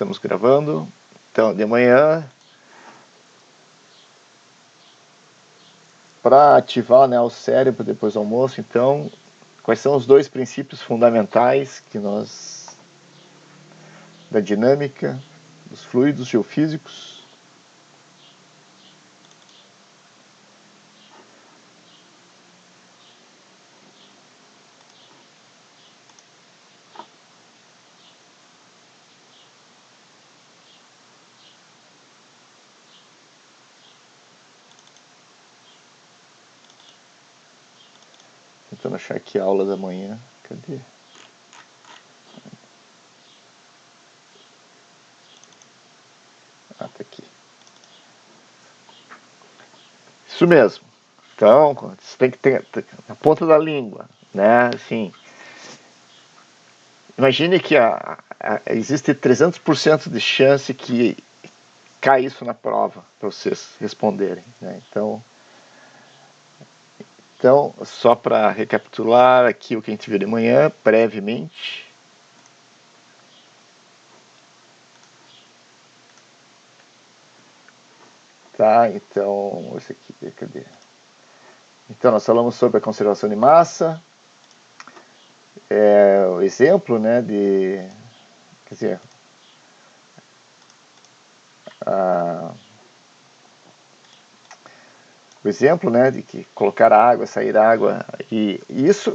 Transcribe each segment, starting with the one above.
estamos gravando. Então, de manhã, para ativar, né, o cérebro depois do almoço, então, quais são os dois princípios fundamentais da dinâmica, dos fluidos geofísicos? Tentando achar aqui a aula da manhã. Cadê? Ah, tá aqui. Isso mesmo. Então, você tem que ter na ponta da língua, né? Assim, imagine que existe 300% de chance que cai isso na prova para vocês responderem, né? Então, só para recapitular aqui o que a gente viu de manhã, brevemente. Tá, então, esse aqui, cadê? Então, nós falamos sobre a conservação de massa, o exemplo, né, quer dizer, o exemplo, né, de que colocar água, sair água, e isso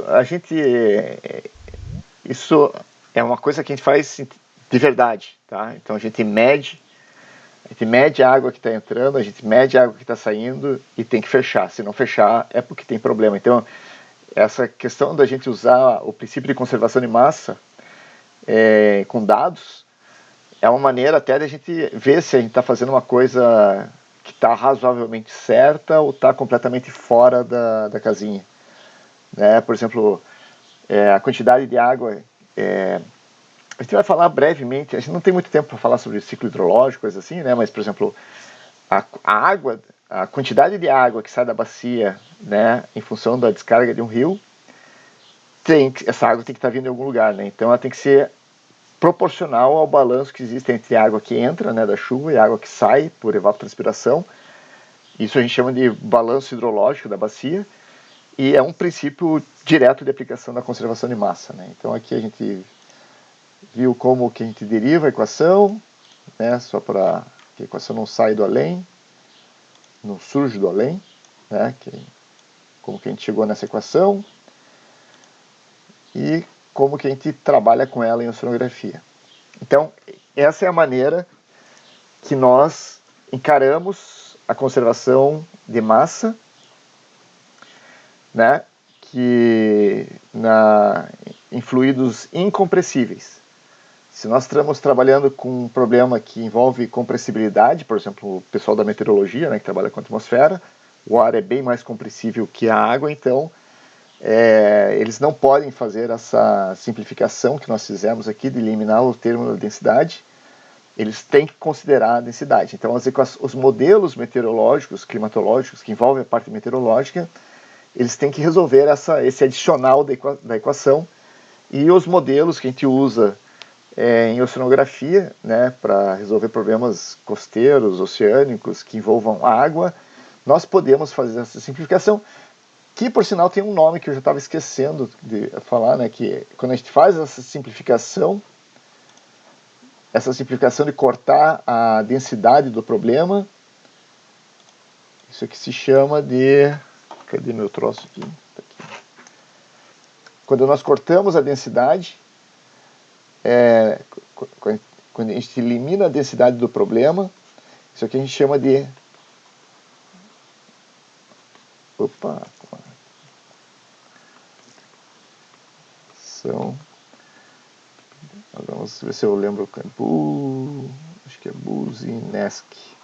isso é uma coisa que a gente faz de verdade, tá? Então a gente mede a água que está entrando, a gente mede a água que está saindo e tem que fechar. Se não fechar, é porque tem problema. Então, essa questão da gente usar o princípio de conservação de massa com dados é uma maneira até de a gente ver se a gente está fazendo uma coisa que está razoavelmente certa ou está completamente fora da casinha. Né? Por exemplo, a quantidade de água... a gente vai falar brevemente, a gente não tem muito tempo para falar sobre ciclo hidrológico, coisas assim, né? Mas, por exemplo, a água, a quantidade de água que sai da bacia, né, em função da descarga de um rio, essa água tem que estar vindo em algum lugar, né? Então ela tem que ser proporcional ao balanço que existe entre a água que entra, né, da chuva, e a água que sai por evapotranspiração. Isso a gente chama de balanço hidrológico da bacia, e é um princípio direto de aplicação da conservação de massa, né? Então aqui a gente viu como que a gente deriva a equação, né, só para que a equação não saia do além, não surge do além, né, como que a gente chegou nessa equação e como que a gente trabalha com ela em oceanografia. Então, essa é a maneira que nós encaramos a conservação de massa, né, em fluidos incompressíveis. Se nós estamos trabalhando com um problema que envolve compressibilidade, por exemplo, o pessoal da meteorologia, né, que trabalha com a atmosfera, o ar é bem mais compressível que a água, então eles não podem fazer essa simplificação que nós fizemos aqui de eliminar o termo da densidade, eles têm que considerar a densidade. Então os modelos meteorológicos, climatológicos, que envolvem a parte meteorológica, eles têm que resolver esse adicional da equação, e os modelos que a gente usa em oceanografia, né, para resolver problemas costeiros, oceânicos, que envolvam água, nós podemos fazer essa simplificação, que por sinal tem um nome que eu já estava esquecendo de falar, né, que quando a gente faz essa simplificação de cortar a densidade do problema, isso aqui se chama de... Cadê meu troço aqui? Tá aqui. Quando nós cortamos a densidade, quando a gente elimina a densidade do problema, isso aqui a gente chama de... Opa! Vamos ver se eu lembro. Acho que é Buzynski.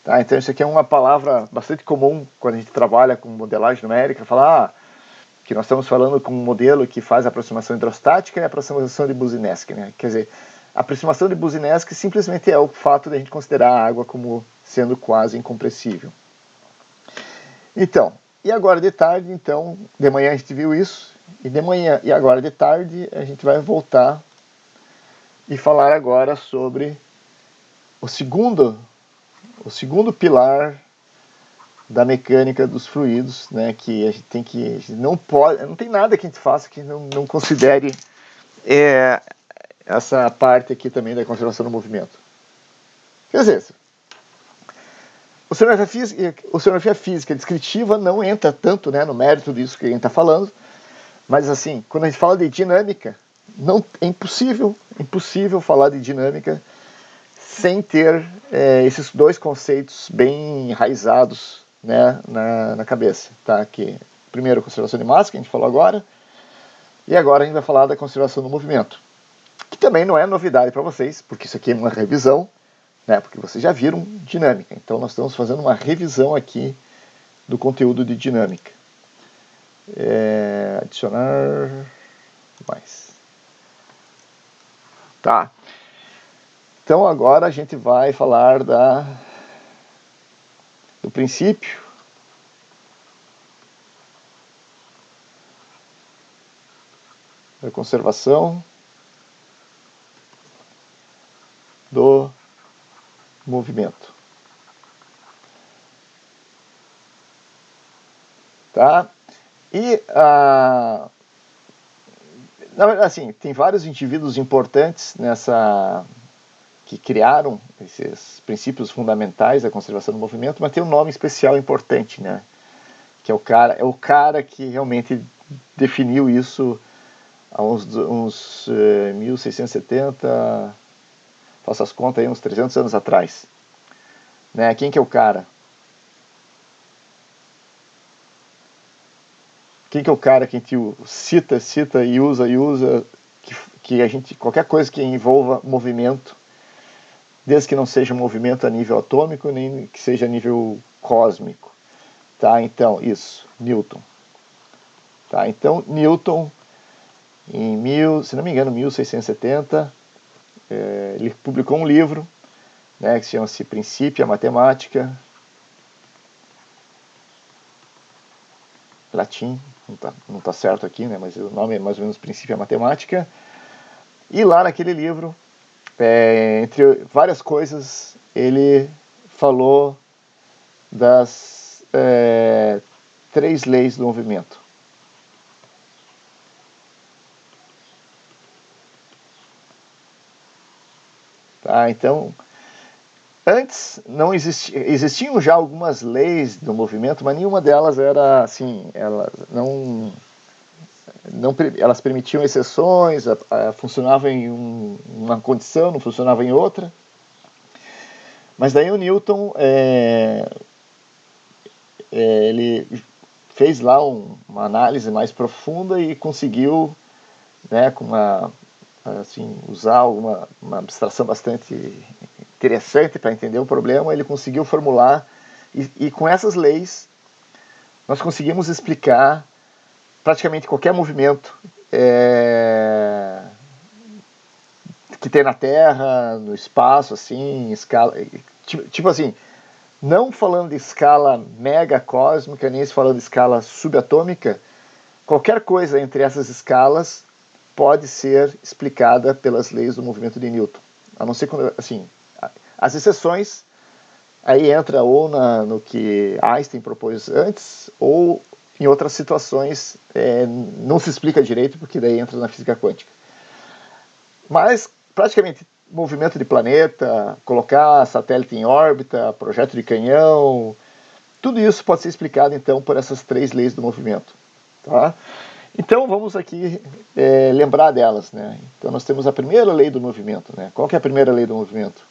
Tá, então isso aqui é uma palavra bastante comum quando a gente trabalha com modelagem numérica, falar que nós estamos falando com um modelo que faz a aproximação hidrostática e a aproximação de Buzynski, né? Quer dizer, a aproximação de Buzynski simplesmente é o fato de a gente considerar a água como sendo quase incompressível. Então, e agora de tarde, então, de manhã a gente viu isso, e de manhã e agora de tarde a gente vai voltar e falar agora sobre o segundo pilar da mecânica dos fluidos, né, que a gente não pode, não tem nada que a gente faça que não considere essa parte aqui também da conservação do movimento. Quer dizer, oceanografia física descritiva não entra tanto, né, no mérito disso que a gente está falando, mas assim, quando a gente fala de dinâmica, é impossível falar de dinâmica sem ter esses dois conceitos bem enraizados, né, na cabeça. Tá? Que, primeiro, conservação de massa, que a gente falou agora, e agora a gente vai falar da conservação do movimento, que também não é novidade para vocês, porque isso aqui é uma revisão, né, porque vocês já viram dinâmica. Então nós estamos fazendo uma revisão aqui do conteúdo de dinâmica. Adicionar mais. Tá. Então agora a gente vai falar do princípio da conservação do movimento. Tá? E na verdade, assim, tem vários indivíduos importantes que criaram esses princípios fundamentais da conservação do movimento, mas tem um nome especial importante, né? Que é o cara que realmente definiu isso há uns 1670, faço as contas aí, uns 300 anos atrás. Né? Quem que é o cara? Quem que é o cara que a gente cita e usa, que a gente, qualquer coisa que envolva movimento, desde que não seja um movimento a nível atômico, nem que seja a nível cósmico. Tá? Então, isso, Newton. Tá? Então, Newton, se não me engano, 1670, ele publicou um livro, né, que chama-se Principia Mathematica, latim, não tá certo aqui, né, mas o nome é mais ou menos Principia Mathematica, e lá naquele livro, entre várias coisas, ele falou das 3 leis do movimento. Tá, então, antes não existiam já algumas leis do movimento, mas nenhuma delas era assim, elas permitiam exceções, funcionava em uma condição, não funcionava em outra. Mas daí o Newton ele fez lá uma análise mais profunda e conseguiu, né, com usar uma abstração bastante interessante para entender o problema, ele conseguiu formular, e com essas leis nós conseguimos explicar praticamente qualquer movimento que tem na Terra, no espaço, assim, em escala, tipo assim, não falando de escala mega cósmica, nem falando de escala subatômica, qualquer coisa entre essas escalas pode ser explicada pelas leis do movimento de Newton. A não ser quando, assim, as exceções aí entra ou no que Einstein propôs antes, ou em outras situações não se explica direito, porque daí entra na física quântica. Mas praticamente movimento de planeta, colocar satélite em órbita, projeto de canhão, tudo isso pode ser explicado então por essas 3 leis do movimento. Tá? Então vamos aqui lembrar delas. Né? Então nós temos a primeira lei do movimento. Né? Qual que é a primeira lei do movimento?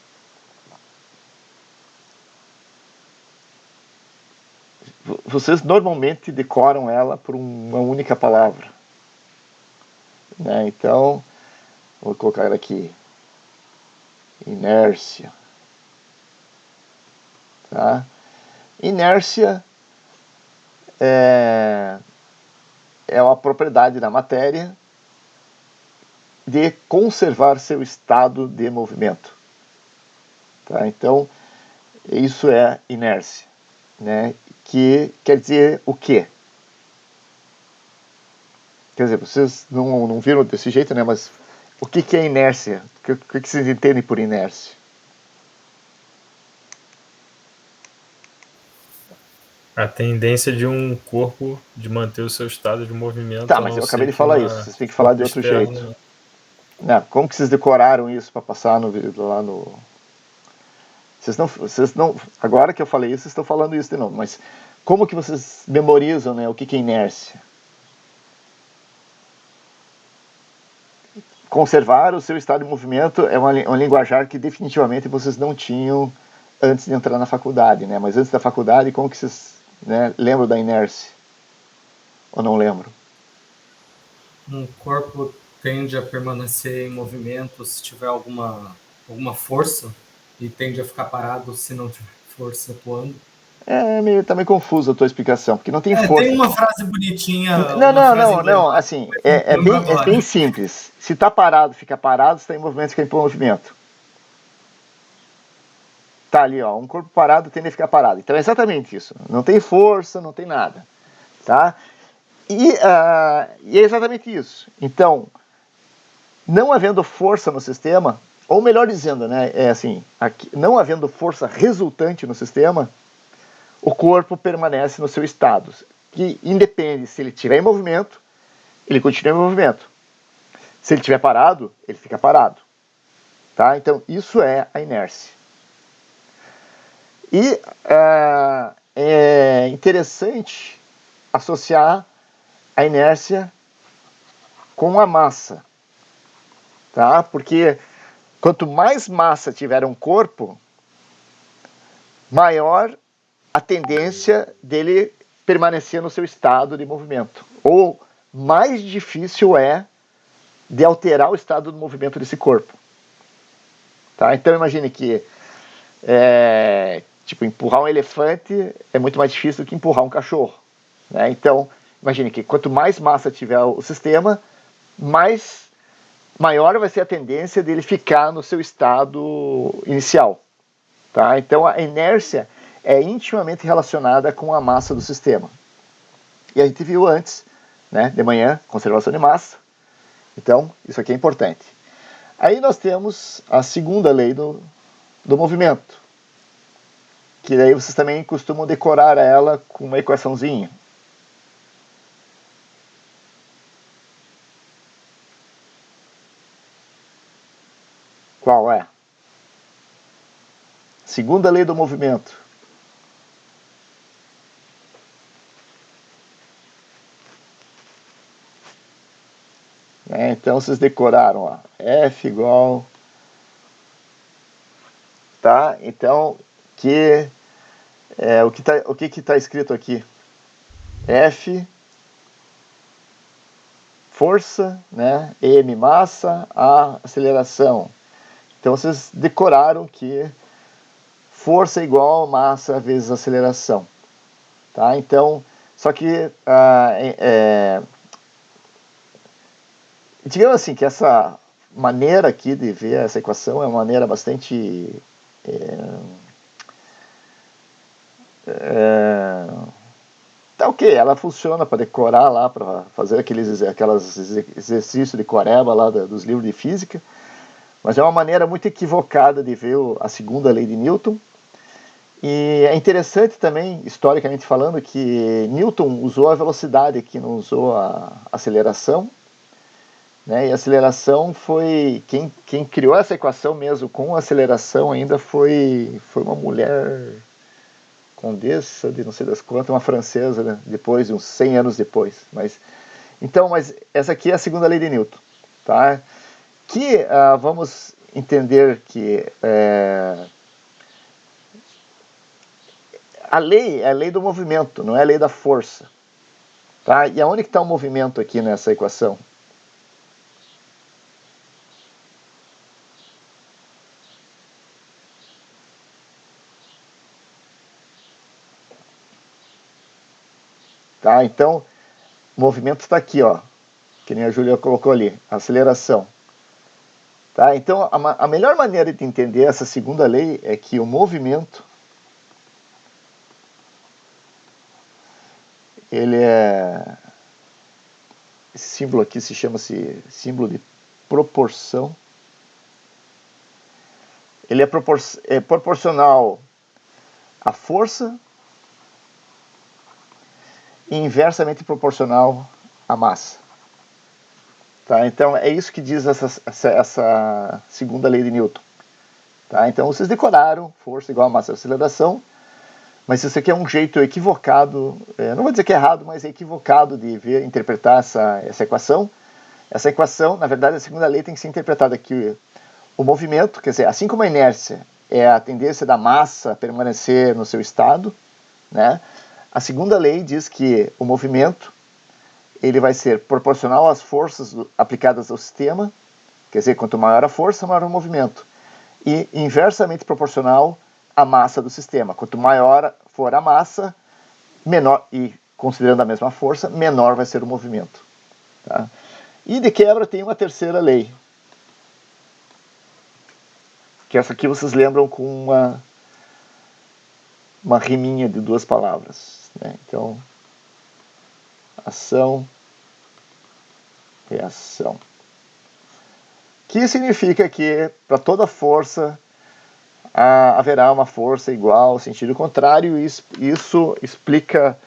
Vocês normalmente decoram ela por uma única palavra. Né? Então, vou colocar ela aqui. Inércia. Tá? Inércia é uma propriedade da matéria de conservar seu estado de movimento. Tá? Então, isso é inércia. Né? Que quer dizer o quê? Quer dizer, vocês não viram desse jeito, né? Mas o que é inércia? que vocês entendem por inércia? A tendência de um corpo de manter o seu estado de movimento Tá, a mas não eu acabei ser de que falar isso. uma Vocês têm que falar de força outro jeito. externa. Né? Como que vocês decoraram isso para passar no lá no... Vocês não... Agora que eu falei isso, vocês estão falando isso de novo. Mas como que vocês memorizam, né? O que é inércia? Conservar o seu estado de movimento é um linguajar que definitivamente vocês não tinham antes de entrar na faculdade, né? Mas antes da faculdade, como que vocês, né, lembram da inércia? Ou não lembram? Um corpo tende a permanecer em movimento se tiver alguma força e tende a ficar parado se não tiver força atuando. Tá meio confusa a tua explicação, porque não tem Tem força. uma frase bonitinha, Não, uma não, frase não, não. emblemática, Assim, mas não lembro é bem agora. simples. Se tá parado, fica parado. Se tá em movimento, fica em movimento. Tá ali, ó. Um corpo parado tende a ficar parado. Então é exatamente isso. Não tem força, não tem nada. Tá? E é exatamente isso. Então, não havendo força no sistema, ou melhor dizendo, né, é assim, não havendo força resultante no sistema, o corpo permanece no seu estado, que independe se ele estiver em movimento, ele continua em movimento. Se ele estiver parado, ele fica parado. Tá? Então, isso é a inércia. E é interessante associar a inércia com a massa. Tá? Porque quanto mais massa tiver um corpo, maior a tendência dele permanecer no seu estado de movimento. Ou mais difícil é de alterar o estado do movimento desse corpo. Tá? Então imagine que tipo, empurrar um elefante é muito mais difícil do que empurrar um cachorro. Né? Então, imagine que quanto mais massa tiver o sistema, maior vai ser a tendência dele ficar no seu estado inicial. Tá? Então a inércia é intimamente relacionada com a massa do sistema. E a gente viu antes, né, de manhã, conservação de massa. Então, isso aqui é importante. Aí nós temos a segunda lei do movimento, que daí vocês também costumam decorar ela com uma equaçãozinha. Qual é? Segunda lei do movimento. Então vocês decoraram, ó, F igual... Tá? Então, o que está escrito aqui? F, força, né? M, massa, A, aceleração. Então vocês decoraram que força é igual a massa vezes aceleração. Tá? Então, só que digamos assim que essa maneira aqui de ver essa equação é uma maneira bastante tá ok, ela funciona para decorar lá, para fazer aqueles exercícios de coreba lá dos livros de física, mas é uma maneira muito equivocada de ver a segunda lei de Newton. E é interessante também, historicamente falando, que Newton usou a velocidade aqui, não usou a aceleração. Né? E a aceleração foi... Quem criou essa equação mesmo com aceleração ainda foi uma mulher condessa de não sei das quantas, uma francesa, né? Depois de uns 100 anos depois. Mas essa aqui é a segunda lei de Newton. Tá? Que vamos entender que a lei é a lei do movimento, não é a lei da força. Tá? E aonde que está o movimento aqui nessa equação? Tá? Então, o movimento está aqui, ó, que nem a Júlia colocou ali, a aceleração. Tá? Então, a melhor maneira de entender essa segunda lei é que o movimento ele é... Esse símbolo aqui se chama-se símbolo de proporção. ele é proporcional à força e inversamente proporcional à massa. Tá? Então é isso que diz essa segunda lei de Newton. Tá? Então vocês decoraram força igual a massa vezes aceleração, mas isso aqui é um jeito equivocado, não vou dizer que é errado, mas é equivocado de interpretar essa equação. Essa equação, na verdade, a segunda lei tem que ser interpretada aqui. O movimento, quer dizer, assim como a inércia é a tendência da massa a permanecer no seu estado, né? A segunda lei diz que o movimento ele vai ser proporcional às forças aplicadas ao sistema, quer dizer, quanto maior a força, maior o movimento, e inversamente proporcional à massa do sistema. Quanto maior for a massa, menor, e considerando a mesma força, menor vai ser o movimento. Tá? E de quebra tem uma terceira lei, que essa aqui vocês lembram com uma riminha de duas palavras, né? Então, ação, reação. Que significa que para toda força haverá uma força igual ao sentido contrário, e isso explica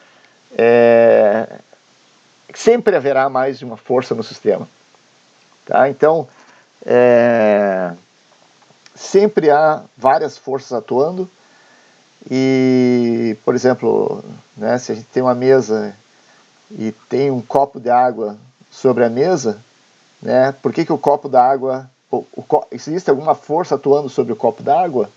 que sempre haverá mais de uma força no sistema. Tá? Então, sempre há várias forças atuando e, por exemplo, né, se a gente tem uma mesa e tem um copo de água sobre a mesa, né, por que o copo d'água, existe alguma força atuando sobre o copo d'água?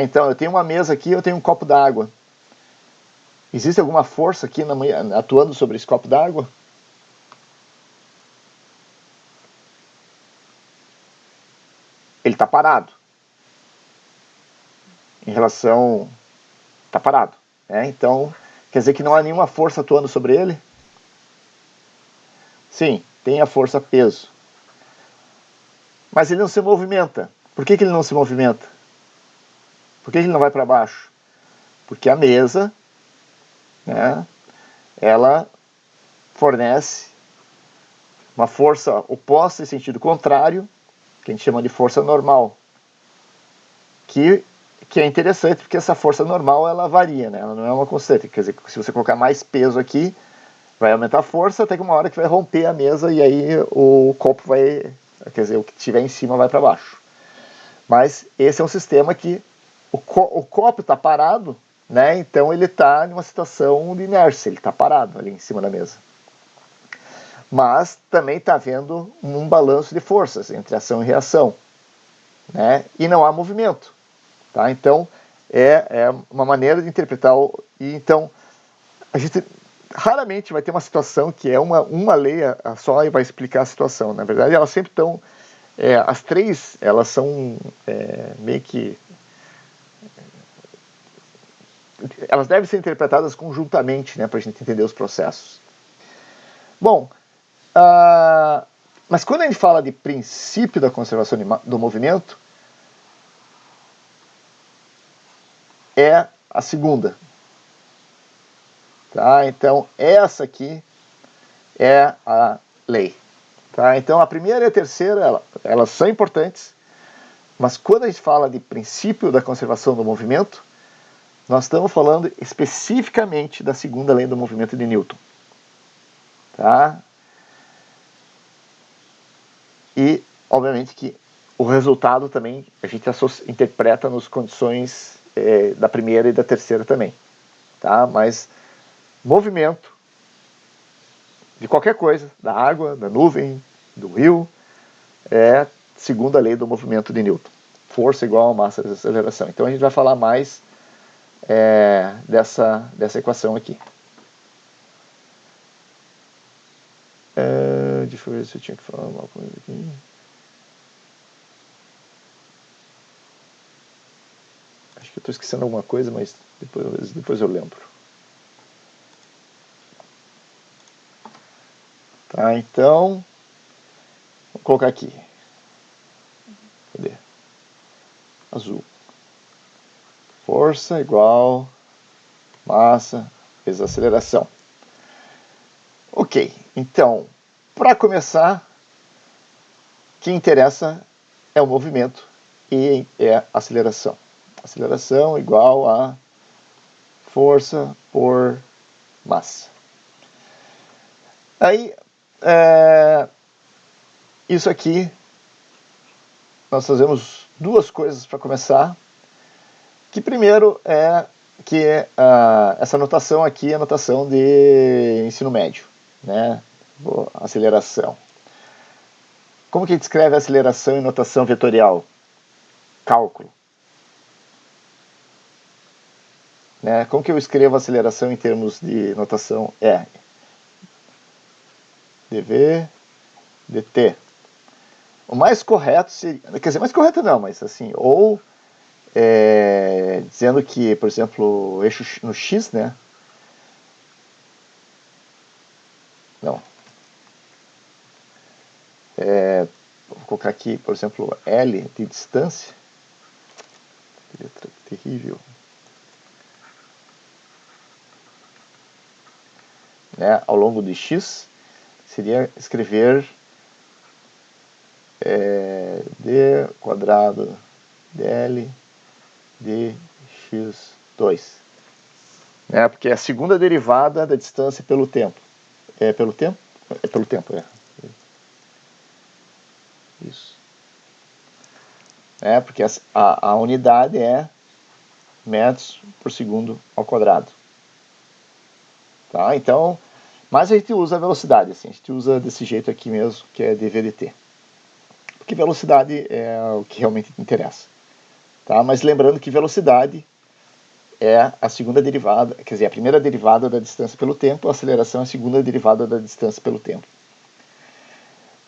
Então, eu tenho uma mesa aqui, eu tenho um copo d'água. Existe alguma força aqui atuando sobre esse copo d'água? Ele está parado. Em relação... está parado. Né? Então, quer dizer que não há nenhuma força atuando sobre ele? Sim, tem a força peso. Mas ele não se movimenta. Por que ele não se movimenta? Por que ele não vai para baixo? Porque a mesa, né, ela fornece uma força oposta em sentido contrário, que a gente chama de força normal, que é interessante porque essa força normal ela varia, né? Ela não é uma constante. Quer dizer, se você colocar mais peso aqui, vai aumentar a força até que uma hora que vai romper a mesa e aí o copo vai, quer dizer, o que tiver em cima vai para baixo. Mas esse é um sistema que o copo está parado, né? Então ele está em uma situação de inércia, ele está parado ali em cima da mesa. Mas também está havendo um balanço de forças entre ação e reação, né? E não há movimento, tá? Então é uma maneira de interpretar então a gente raramente vai ter uma situação que é uma lei só e vai explicar a situação. Na verdade, elas sempre estão as três, elas são meio que elas devem ser interpretadas conjuntamente, né, para a gente entender os processos. Bom, mas quando a gente fala de princípio da conservação do movimento, é a segunda. Tá? Então, essa aqui é a lei. Tá? Então, a primeira e a terceira, elas são importantes, mas quando a gente fala de princípio da conservação do movimento, nós estamos falando especificamente da segunda lei do movimento de Newton. Tá? E, obviamente, que o resultado também a gente interpreta nas condições da primeira e da terceira também. Tá? Mas movimento de qualquer coisa, da água, da nuvem, do rio, é segunda lei do movimento de Newton. Força igual a massa vezes aceleração. Então a gente vai falar mais dessa equação aqui. Deixa eu ver se eu tinha que falar alguma coisa aqui. Acho que eu estou esquecendo alguma coisa, mas depois eu lembro. Tá, então, vou colocar aqui. Cadê? Azul. Força igual massa vezes aceleração. Ok, então, para começar, o que interessa é o movimento e é a aceleração. Aceleração igual a força por massa. Aí, isso aqui, nós fazemos duas coisas para começar. Que primeiro é que essa notação aqui é a notação de ensino médio, né? Aceleração. Como que a gente escreve aceleração em notação vetorial? Cálculo. Né? Como que eu escrevo aceleração em termos de notação R? dv dt. O mais correto seria, quer dizer, mais correto não, mas assim, ou dizendo que, por exemplo, o eixo no x, né? Não. Vou colocar aqui, por exemplo, L de distância. Que letra terrível. Né? Ao longo de x, seria escrever d quadrado dl de x2. Né? Porque é a segunda derivada da distância pelo tempo. É pelo tempo? É pelo tempo, é. Isso. Porque a unidade é metros por segundo ao quadrado. Tá? Então, mas a gente usa a velocidade, assim, a gente usa desse jeito aqui mesmo, que é dv/dt. Porque velocidade é o que realmente interessa. Tá? Mas lembrando que velocidade é a segunda derivada, quer dizer, a primeira derivada da distância pelo tempo, a aceleração é a segunda derivada da distância pelo tempo.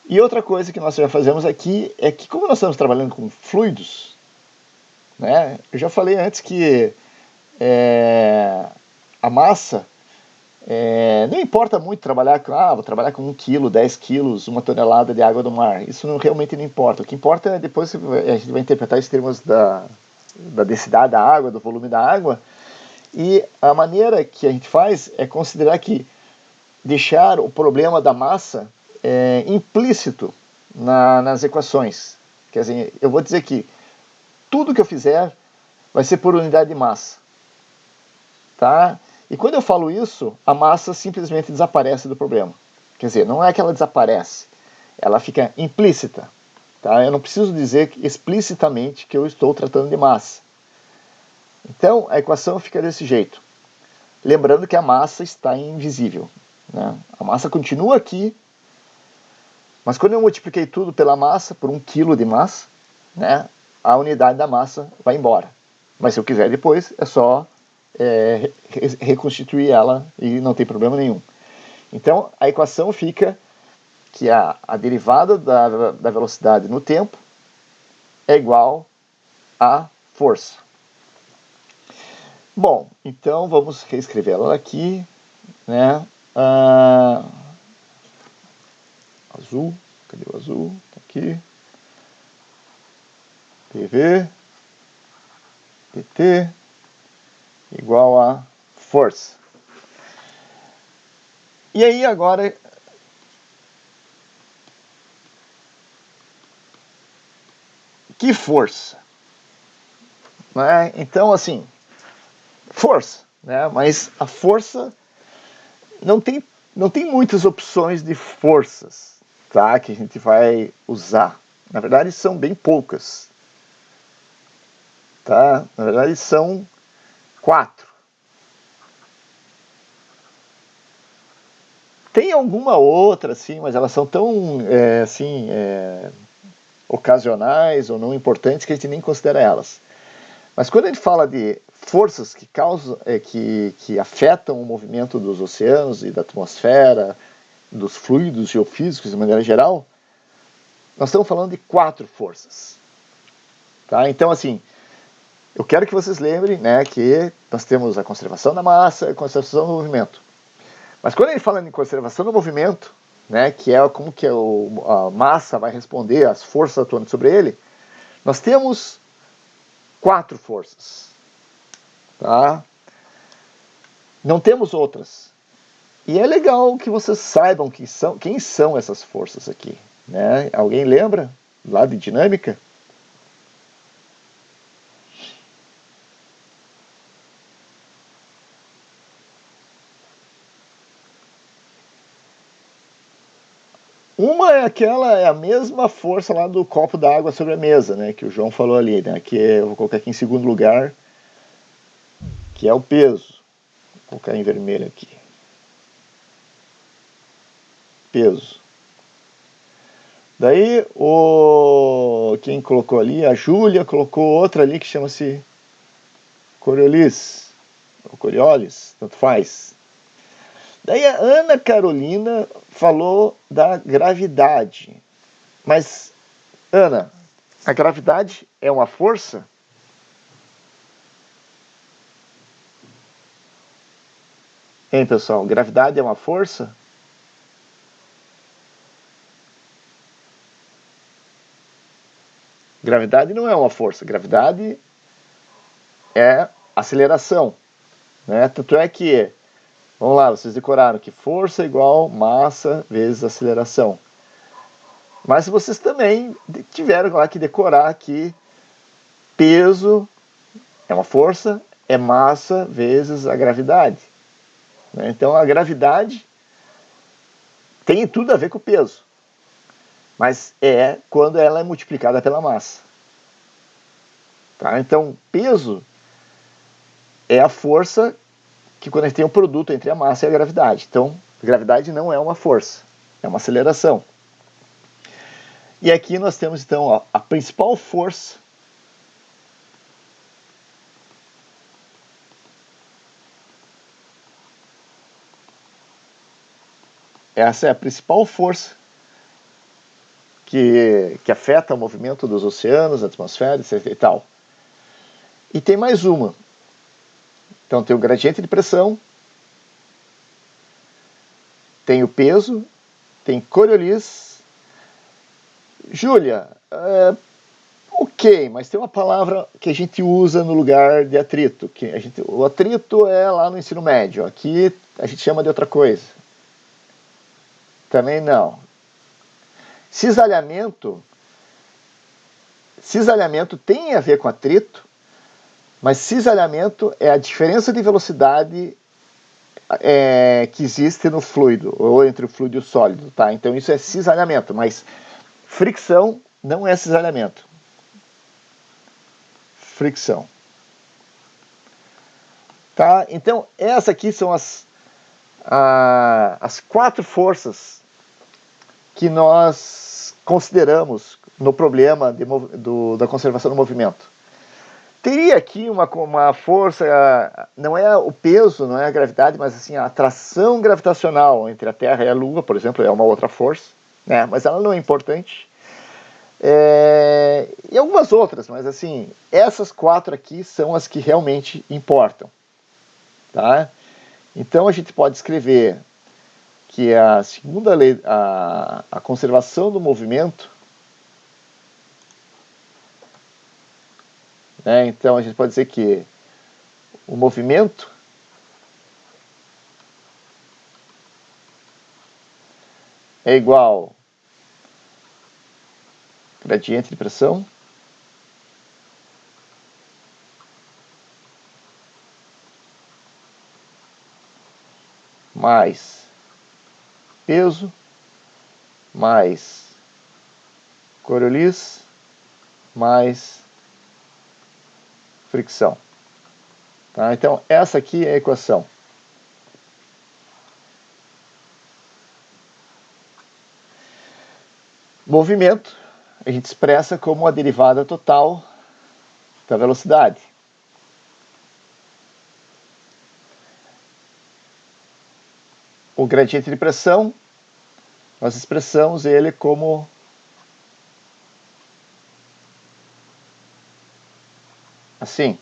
E outra coisa que nós já fazemos aqui é que, como nós estamos trabalhando com fluidos, né, eu já falei antes que a massa, não importa muito trabalhar com, vou trabalhar com 1 kg, 10 quilos, 1 tonelada de água do mar. Isso realmente não importa. O que importa é depois a gente vai interpretar os termos da densidade da água, do volume da água. E a maneira que a gente faz é considerar que deixar o problema da massa implícito nas equações. Quer dizer, eu vou dizer que tudo que eu fizer vai ser por unidade de massa. Tá? E quando eu falo isso, a massa simplesmente desaparece do problema. Quer dizer, não é que ela desaparece, ela fica implícita. Tá? Eu não preciso dizer explicitamente que eu estou tratando de massa. Então, a equação fica desse jeito. Lembrando que a massa está invisível. Né? A massa continua aqui, mas quando eu multipliquei tudo pela massa, por 1 kg de massa, né, a unidade da massa vai embora. Mas se eu quiser depois, é só reconstituir ela e não tem problema nenhum. Então, a equação fica que a derivada da velocidade no tempo é igual à força. Bom, então vamos reescrever ela aqui, né? Azul, cadê o azul? Tá aqui. dv dt igual a força. E aí agora que força? Né? Então assim, força, né? Mas a força não tem muitas opções de forças, tá? Que a gente vai usar. Na verdade são bem poucas, tá? Na verdade são 4. Tem alguma outra, assim, mas elas são tão ocasionais ou não importantes que a gente nem considera elas. Mas quando a gente fala de forças que causam, que afetam o movimento dos oceanos e da atmosfera, dos fluidos geofísicos de maneira geral, nós estamos falando de 4 forças. Tá? Então, assim, eu quero que vocês lembrem, né, que nós temos a conservação da massa e a conservação do movimento. Mas quando ele fala em conservação do movimento, né, que é como que a massa vai responder às forças atuando sobre ele, nós temos 4 forças. Tá? Não temos outras. E é legal que vocês saibam quem são essas forças aqui, né? Alguém lembra lá de dinâmica? Uma é a mesma força lá do copo d'água sobre a mesa, né? Que o João falou ali, né? Que eu vou colocar aqui em segundo lugar, que é o peso. Vou colocar em vermelho aqui. Peso. Daí, quem colocou ali, a Júlia, colocou outra ali que chama-se Coriolis, ou Coriolis, tanto faz. Daí a Ana Carolina falou da gravidade. Mas, Ana, a gravidade é uma força? Hein, pessoal? Gravidade é uma força? Gravidade não é uma força. Gravidade é aceleração, né? Tanto é que, vamos lá, vocês decoraram que força é igual massa vezes aceleração. Mas vocês também tiveram lá que decorar que peso é uma força, é massa vezes a gravidade. Né? Então a gravidade tem tudo a ver com o peso, mas é quando ela é multiplicada pela massa. Tá? Então peso é a força que quando a gente tem um produto entre a massa e a gravidade. Então a gravidade não é uma força, é uma aceleração. E aqui nós temos então a principal força essa é a principal força que afeta o movimento dos oceanos, a atmosfera, etc. e tal. E tem mais uma. Então tem o gradiente de pressão, tem o peso, tem Coriolis. Júlia, ok, mas tem uma palavra que a gente usa no lugar de atrito. O atrito é lá no ensino médio. Aqui a gente chama de outra coisa. Também não. Cisalhamento tem a ver com atrito, mas cisalhamento é a diferença de velocidade que existe no fluido, ou entre o fluido e o sólido, tá? Então isso é cisalhamento, mas fricção não é cisalhamento. Fricção. Tá? Então essas aqui são as 4 forças que nós consideramos no problema da conservação do movimento. Teria aqui uma força, não é o peso, não é a gravidade, mas assim, a atração gravitacional entre a Terra e a Lua, por exemplo, é uma outra força, né? Mas ela não é importante. E algumas outras, mas assim, essas 4 aqui são as que realmente importam. Tá? Então a gente pode escrever que a segunda lei, a conservação do movimento, né? Então a gente pode dizer que o movimento é igual gradiente de pressão mais peso mais Coriolis mais fricção. Tá? Então essa aqui é a equação. Movimento a gente expressa como a derivada total da velocidade. O gradiente de pressão, nós expressamos ele como assim,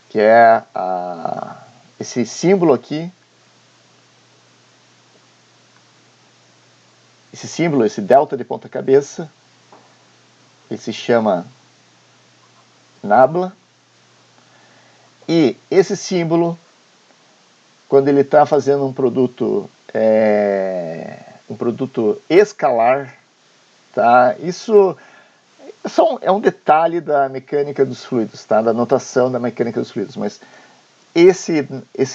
que é esse símbolo aqui, esse símbolo, esse delta de ponta cabeça, ele se chama nabla, e esse símbolo quando ele está fazendo um produto escalar, tá? Isso é um detalhe da mecânica dos fluidos, tá? Da notação da mecânica dos fluidos, mas esse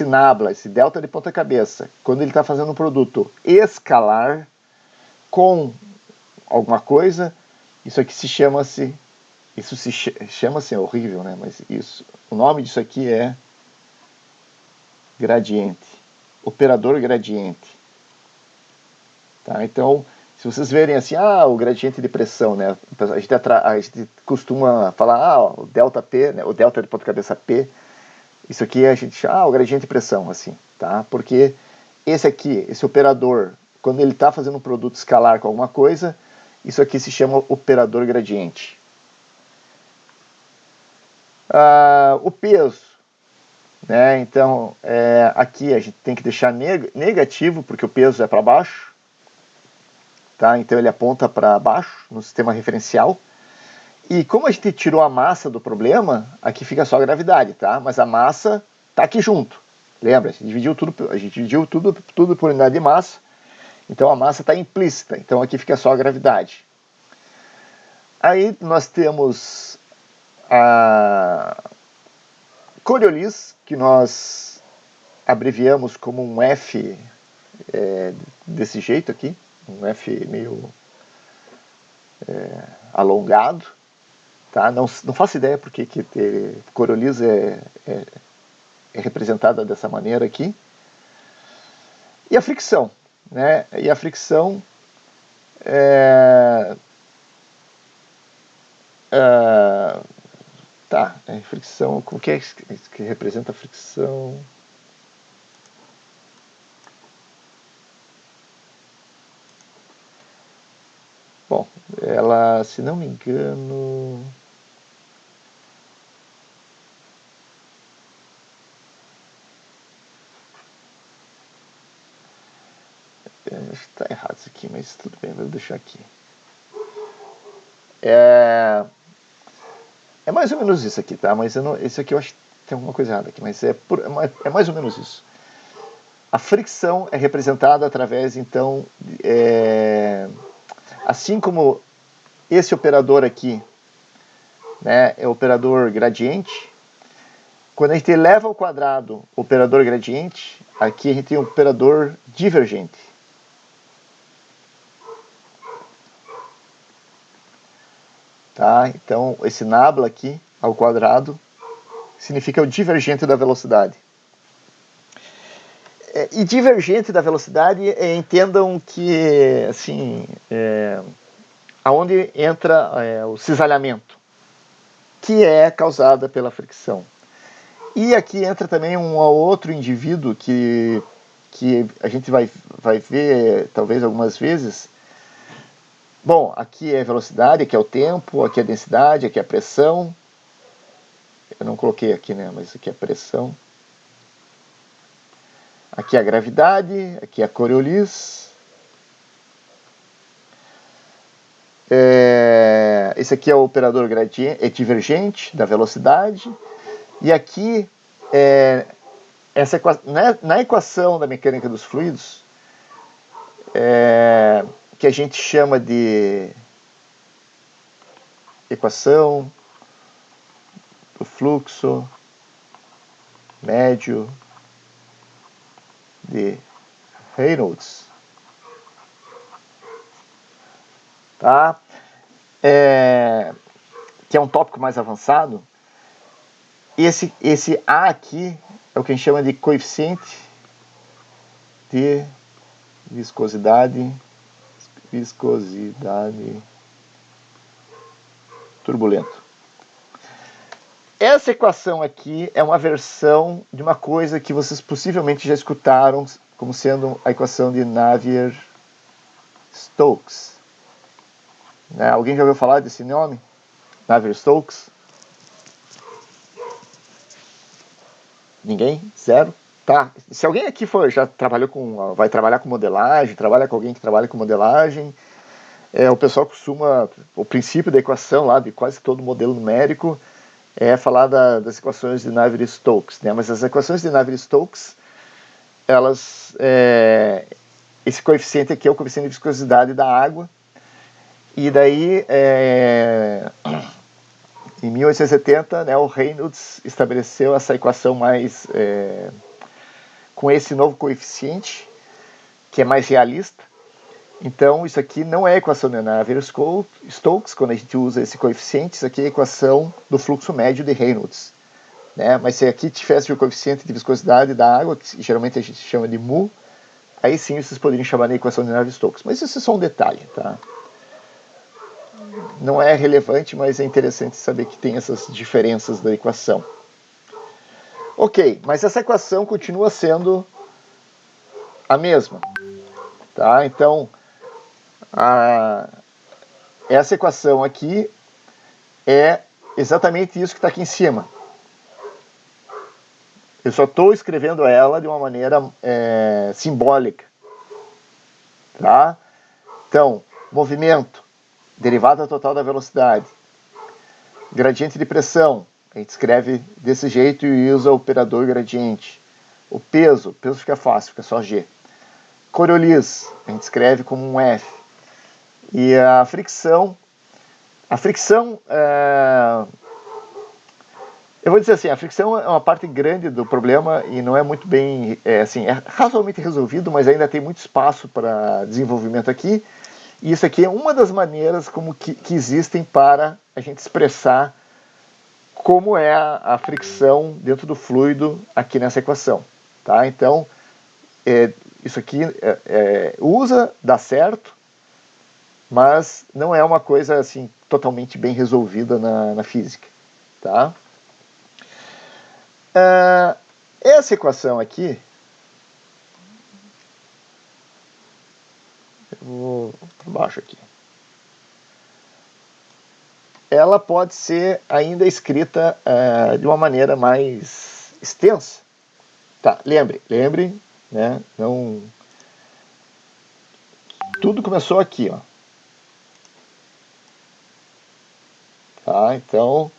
nabla, esse delta de ponta cabeça, quando ele está fazendo um produto escalar com alguma coisa, isso aqui chama-se é horrível, né? Mas o nome disso aqui é gradiente, operador gradiente, tá? Então, se vocês verem assim, o gradiente de pressão, né? A gente costuma falar, o delta P, né? O delta de ponta cabeça P, isso aqui a gente chama, o gradiente de pressão, assim, tá? Porque esse operador, quando ele está fazendo um produto escalar com alguma coisa, isso aqui se chama operador gradiente. O peso, né? Então, aqui a gente tem que deixar negativo, porque o peso é para baixo, tá? Então ele aponta para baixo no sistema referencial. E como a gente tirou a massa do problema, aqui fica só a gravidade, tá? Mas a massa está aqui junto. Lembra? A gente dividiu tudo por unidade de massa. Então a massa está implícita. Então aqui fica só a gravidade. Aí nós temos a Coriolis, que nós abreviamos como um F desse jeito aqui. Um F meio alongado. Tá? Não faço ideia porque que Coriolis é representada dessa maneira aqui. E a fricção, né? E a fricção fricção, o que é que representa a fricção? Bom, ela, se não me engano, está errado isso aqui, mas tudo bem, vou deixar aqui. É mais ou menos isso aqui, tá? Mas esse aqui eu acho que tem alguma coisa errada aqui, mas é mais ou menos isso. A fricção é representada através, então, assim como esse operador aqui, né, é o operador gradiente. Quando a gente eleva ao quadrado o operador gradiente, aqui a gente tem um operador divergente. Tá? Então, esse nabla aqui ao quadrado significa o divergente da velocidade. E divergente da velocidade, entendam que, assim, aonde entra o cisalhamento, que é causada pela fricção. E aqui entra também um outro indivíduo que a gente vai ver talvez algumas vezes. Bom, aqui é velocidade, aqui é o tempo, aqui é a densidade, aqui é a pressão. Eu não coloquei aqui, né? Mas aqui é a pressão. Aqui é a gravidade, aqui é a Coriolis. Esse aqui é o operador gradiente, divergente da velocidade. E aqui, na equação da mecânica dos fluidos, que a gente chama de equação do fluxo médio de Reynolds, tá? Que é um tópico mais avançado. Esse A aqui é o que a gente chama de coeficiente de viscosidade turbulento. Essa equação aqui é uma versão de uma coisa que vocês possivelmente já escutaram como sendo a equação de Navier-Stokes. Né? Alguém já ouviu falar desse nome? Navier-Stokes? Ninguém? Zero? Tá. Se alguém aqui já trabalhou vai trabalhar com modelagem, trabalha com alguém que trabalha com modelagem, o pessoal costuma, o princípio da equação lá de quase todo modelo numérico é falar das equações de Navier-Stokes, né? Mas as equações de Navier-Stokes, esse coeficiente aqui é o coeficiente de viscosidade da água, e daí em 1870, né, o Reynolds estabeleceu essa equação mais com esse novo coeficiente, que é mais realista. Então, isso aqui não é equação de Navier-Stokes, quando a gente usa esse coeficiente, isso aqui é a equação do fluxo médio de Reynolds. Né? Mas se aqui tivesse o coeficiente de viscosidade da água, que geralmente a gente chama de mu, aí sim vocês poderiam chamar de equação de Navier-Stokes. Mas isso é só um detalhe, tá? Não é relevante, mas é interessante saber que tem essas diferenças da equação. Ok, mas essa equação continua sendo a mesma. Tá? Então, essa equação aqui é exatamente isso que está aqui em cima. Eu só estou escrevendo ela de uma maneira simbólica. Tá? Então, movimento, derivada total da velocidade. Gradiente de pressão, a gente escreve desse jeito e usa o operador gradiente. O peso fica fácil, fica só G. Coriolis, a gente escreve como um F. E a fricção, eu vou dizer assim, a fricção é uma parte grande do problema e não é muito bem, é razoavelmente resolvido, mas ainda tem muito espaço para desenvolvimento aqui. E isso aqui é uma das maneiras como que existem para a gente expressar como é a fricção dentro do fluido aqui nessa equação. Tá? Então, isso aqui dá certo, mas não é uma coisa assim totalmente bem resolvida na física. Tá? Essa equação aqui, eu vou para baixo aqui, ela pode ser ainda escrita de uma maneira mais extensa. Tá, lembre, né? Não, tudo começou aqui, ó. Tá, então,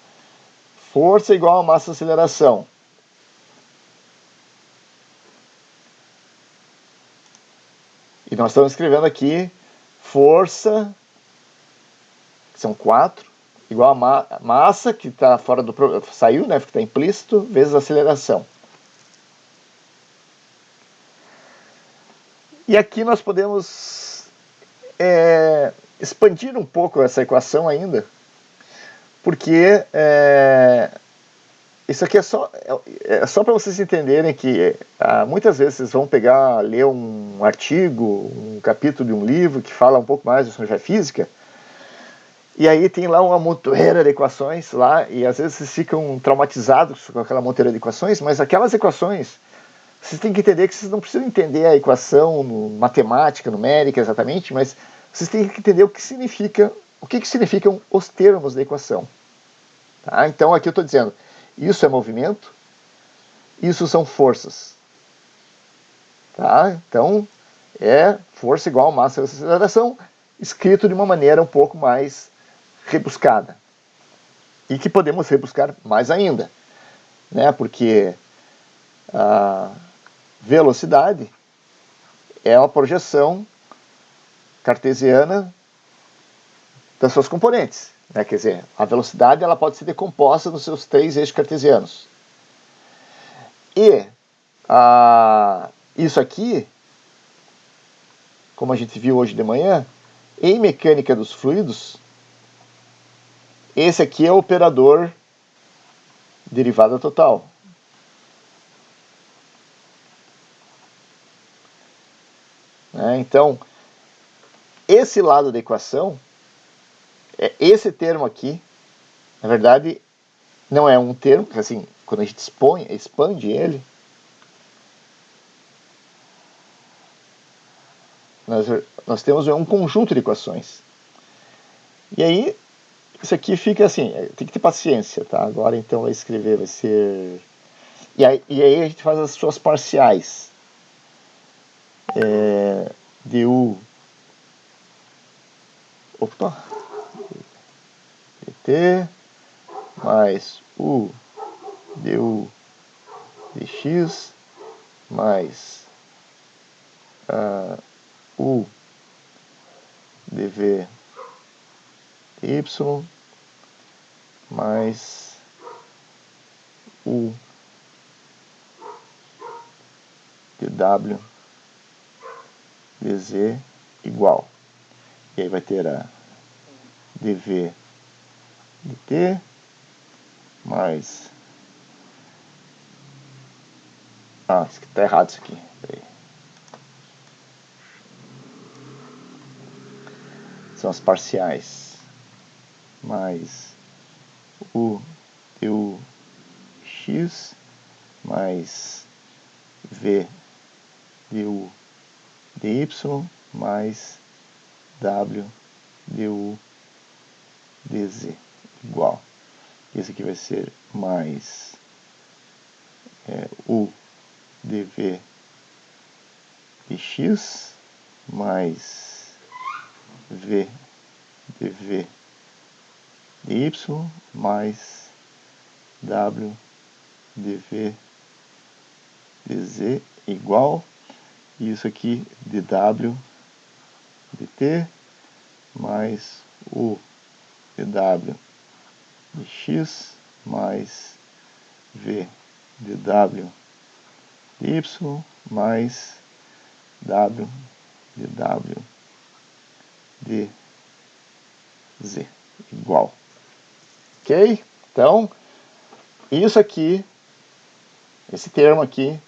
força igual a massa aceleração. E nós estamos escrevendo aqui força, que são 4, igual a massa, que está fora do... saiu, né, porque está implícito, vezes a aceleração. E aqui nós podemos expandir um pouco essa equação ainda, porque isso aqui é só para vocês entenderem que muitas vezes vocês vão ler um artigo, um capítulo de um livro que fala um pouco mais sobre a física, e aí tem lá uma montoeira de equações lá, e às vezes vocês ficam traumatizados com aquela montoeira de equações, mas aquelas equações, vocês têm que entender que vocês não precisam entender a equação matemática, numérica exatamente, mas vocês têm que entender o que significam os termos da equação. Tá? Então aqui eu estou dizendo, isso é movimento, isso são forças. Tá? Então, força igual a massa vezes aceleração, escrito de uma maneira um pouco mais rebuscada. E que podemos rebuscar mais ainda, né? Porque a velocidade é uma projeção cartesiana das suas componentes. Né? Quer dizer, a velocidade ela pode ser decomposta nos seus 3 eixos cartesianos. E isso aqui, como a gente viu hoje de manhã, em mecânica dos fluidos, esse aqui é o operador derivada total. Então, esse lado da equação, esse termo aqui, na verdade, não é um termo, porque assim, quando a gente expande ele, nós temos um conjunto de equações. E aí, isso aqui fica assim, tem que ter paciência, tá? Agora então vai escrever, vai ser... E aí a gente faz as suas parciais. du... Opa! dt mais u du dx mais U dv y mais U dw dz igual. E aí vai ter a dv dt mais... isso aqui tá errado, isso aqui. Peraí. São as parciais. Mais U du x mais V du dy mais W du dz igual. Isso aqui vai ser mais U dv dx mais V dv dy mais W dv dz igual. Isso aqui dw dt mais U dw dx mais V dw dy mais W dw dz igual. Ok? Então, isso aqui, esse termo aqui,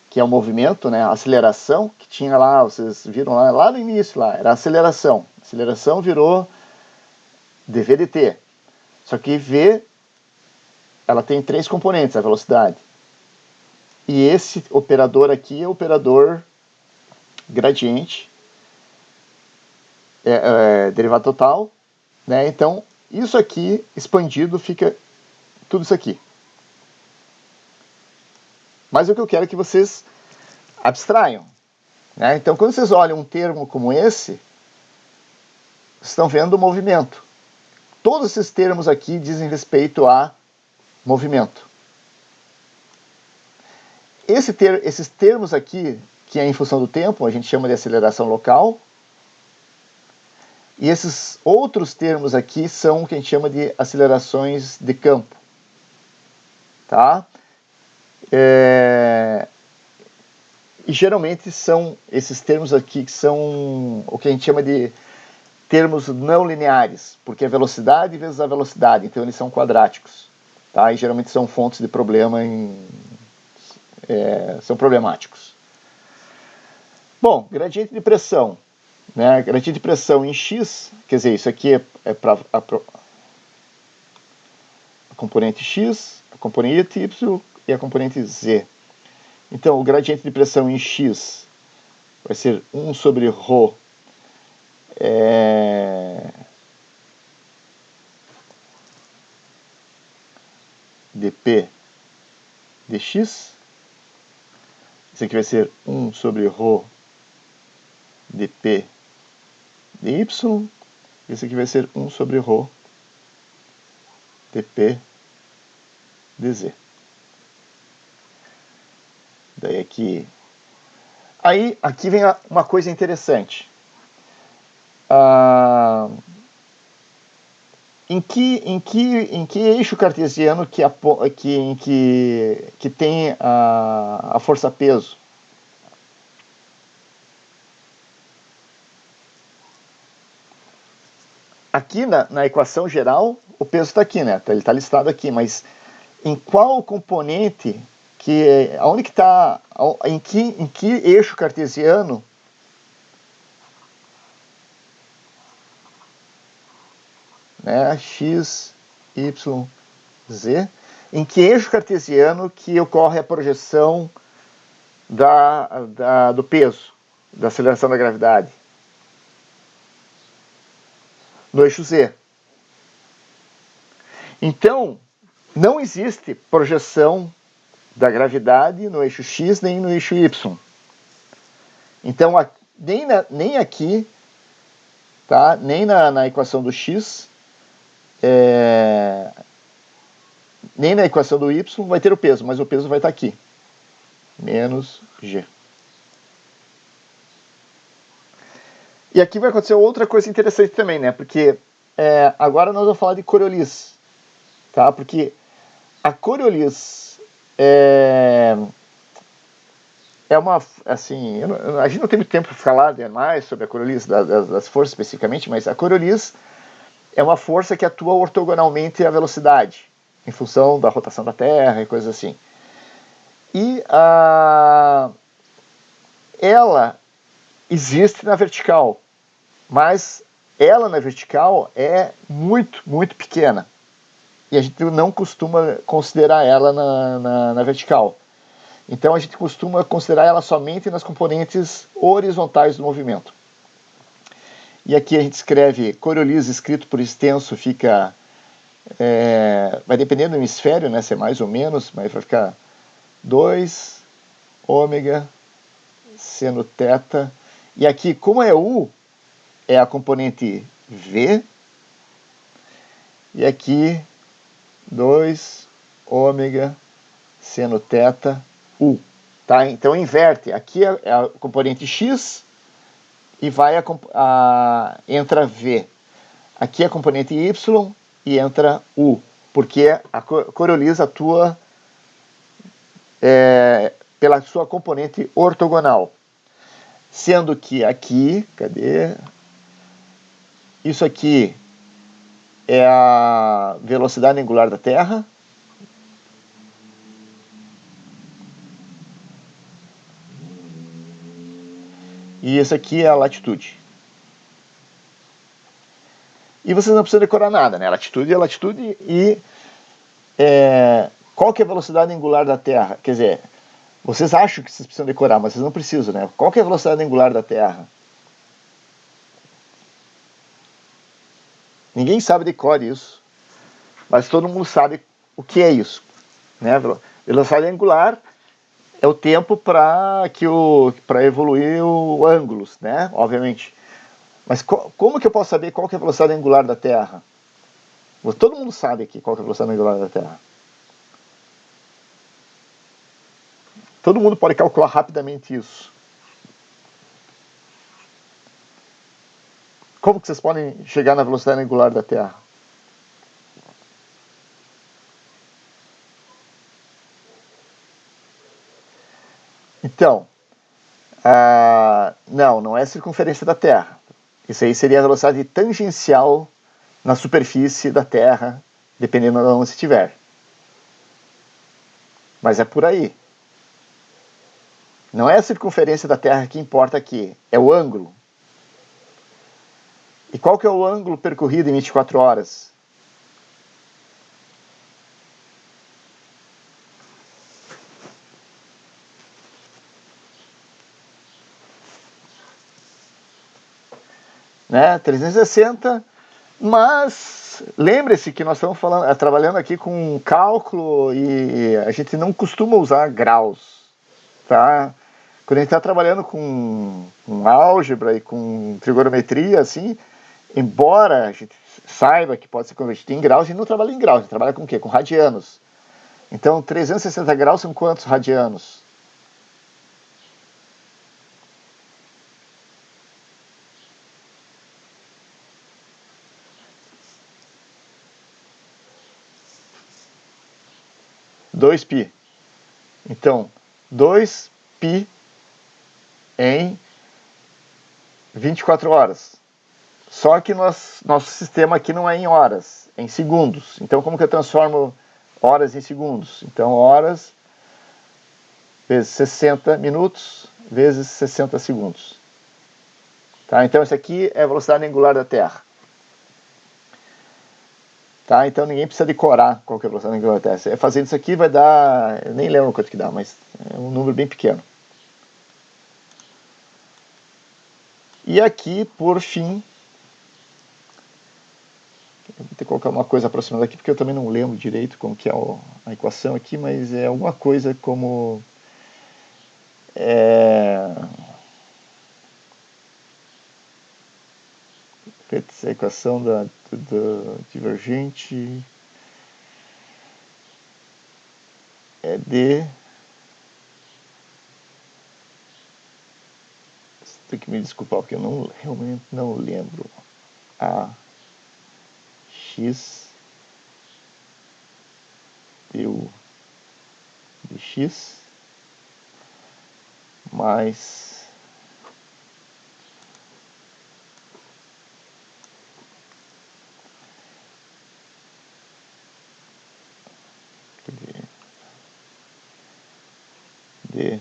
que é o movimento, né, a aceleração, que tinha lá, vocês viram lá no início, lá, era a aceleração. A aceleração virou dv dt. Só que V, ela tem 3 componentes, a velocidade. E esse operador aqui é o operador gradiente, derivada total, né? Então, isso aqui, expandido, fica tudo isso aqui. Mas o que eu quero é que vocês abstraiam, né? Então, quando vocês olham um termo como esse, vocês estão vendo o movimento. Todos esses termos aqui dizem respeito a movimento. Esses termos aqui, que é em função do tempo, a gente chama de aceleração local. E esses outros termos aqui são o que a gente chama de acelerações de campo. Tá? E geralmente são esses termos aqui que são o que a gente chama de termos não lineares, porque é velocidade vezes a velocidade, então eles são quadráticos. Tá? E geralmente são fontes de problema são problemáticos. Bom, gradiente de pressão. Né? Gradiente de pressão em X, quer dizer, isso aqui é para a componente X, a componente Y e a componente Z. Então, o gradiente de pressão em X vai ser 1 sobre ρ dp dx. Isso aqui vai ser 1 sobre ρ dp dy. Isso aqui vai ser 1 sobre ρ dp dz. Daí aqui... Aí, aqui vem uma coisa interessante. Em que eixo cartesiano que tem a força-peso? Aqui na equação geral, o peso está aqui, né? Ele está listado aqui, mas em qual componente, aonde que está, em que eixo cartesiano né, x, y, z, em que eixo cartesiano que ocorre a projeção do peso, da aceleração da gravidade? No eixo z. Então, não existe projeção da gravidade no eixo x nem no eixo y. Então, nem aqui, tá, nem na equação do x, nem na equação do y vai ter o peso, mas o peso vai estar aqui. menos G. E aqui vai acontecer outra coisa interessante também, né? Porque agora nós vamos falar de Coriolis, tá? Porque a Coriolis é uma, assim, a gente não tem muito tempo para falar mais sobre a Coriolis, das forças especificamente, mas a Coriolis é uma força que atua ortogonalmente à velocidade, em função da rotação da Terra e coisas assim. E ela existe na vertical, mas ela na vertical é muito, muito pequena. E a gente não costuma considerar ela na vertical. Então a gente costuma considerar ela somente nas componentes horizontais do movimento. E aqui a gente escreve Coriolis, escrito por extenso, fica... vai dependendo do hemisfério, né, se é mais ou menos, mas vai ficar 2 ômega seno θ. E aqui, como é U, é a componente V. E aqui, 2 ômega seno θ U. Tá? Então inverte. Aqui é a componente X e vai entra V. Aqui é a componente Y e entra U. Porque a Coriolis atua pela sua componente ortogonal. Sendo que aqui, cadê? Isso aqui é a velocidade angular da Terra. E isso aqui é a latitude. E vocês não precisam decorar nada, né? Latitude é latitude e qual que é a velocidade angular da Terra? Quer dizer, vocês acham que vocês precisam decorar, mas vocês não precisam, né? Qual que é a velocidade angular da Terra? Ninguém sabe decorar isso, mas todo mundo sabe o que é isso, né? Velocidade angular é o tempo para evoluir o ângulos, né? Obviamente. Mas como que eu posso saber qual que é a velocidade angular da Terra? Todo mundo sabe aqui qual que é a velocidade angular da Terra. Todo mundo pode calcular rapidamente isso. Como que vocês podem chegar na velocidade angular da Terra? Então, não é a circunferência da Terra. Isso aí seria a velocidade tangencial na superfície da Terra, dependendo de onde você estiver. Mas é por aí. Não é a circunferência da Terra que importa aqui, é o ângulo. E qual que é o ângulo percorrido em 24 horas? Né? 360, mas lembre-se que nós estamos trabalhando aqui com cálculo e a gente não costuma usar graus, tá? Quando a gente está trabalhando com álgebra e com trigonometria, assim, embora a gente saiba que pode ser convertido em graus, a gente não trabalha em graus, a gente trabalha com o quê? Com radianos. Então, 360 graus são quantos radianos? Dois π. Então, 2π em 24 horas. Só que nosso sistema aqui não é em horas, é em segundos. Então, como que eu transformo horas em segundos? Então, horas vezes 60 minutos vezes 60 segundos. Tá? Então, isso aqui é a velocidade angular da Terra. Tá? Então, ninguém precisa decorar qual que é a velocidade angular da Terra. Fazendo isso aqui vai dar, eu nem lembro quanto que dá, mas é um número bem pequeno. E aqui, por fim, eu vou ter que colocar uma coisa aproximada aqui, porque eu também não lembro direito como que é a equação aqui, mas é alguma coisa como... a equação da divergente é d Tem que me desculpar porque eu realmente não lembro. A X deu dx mais d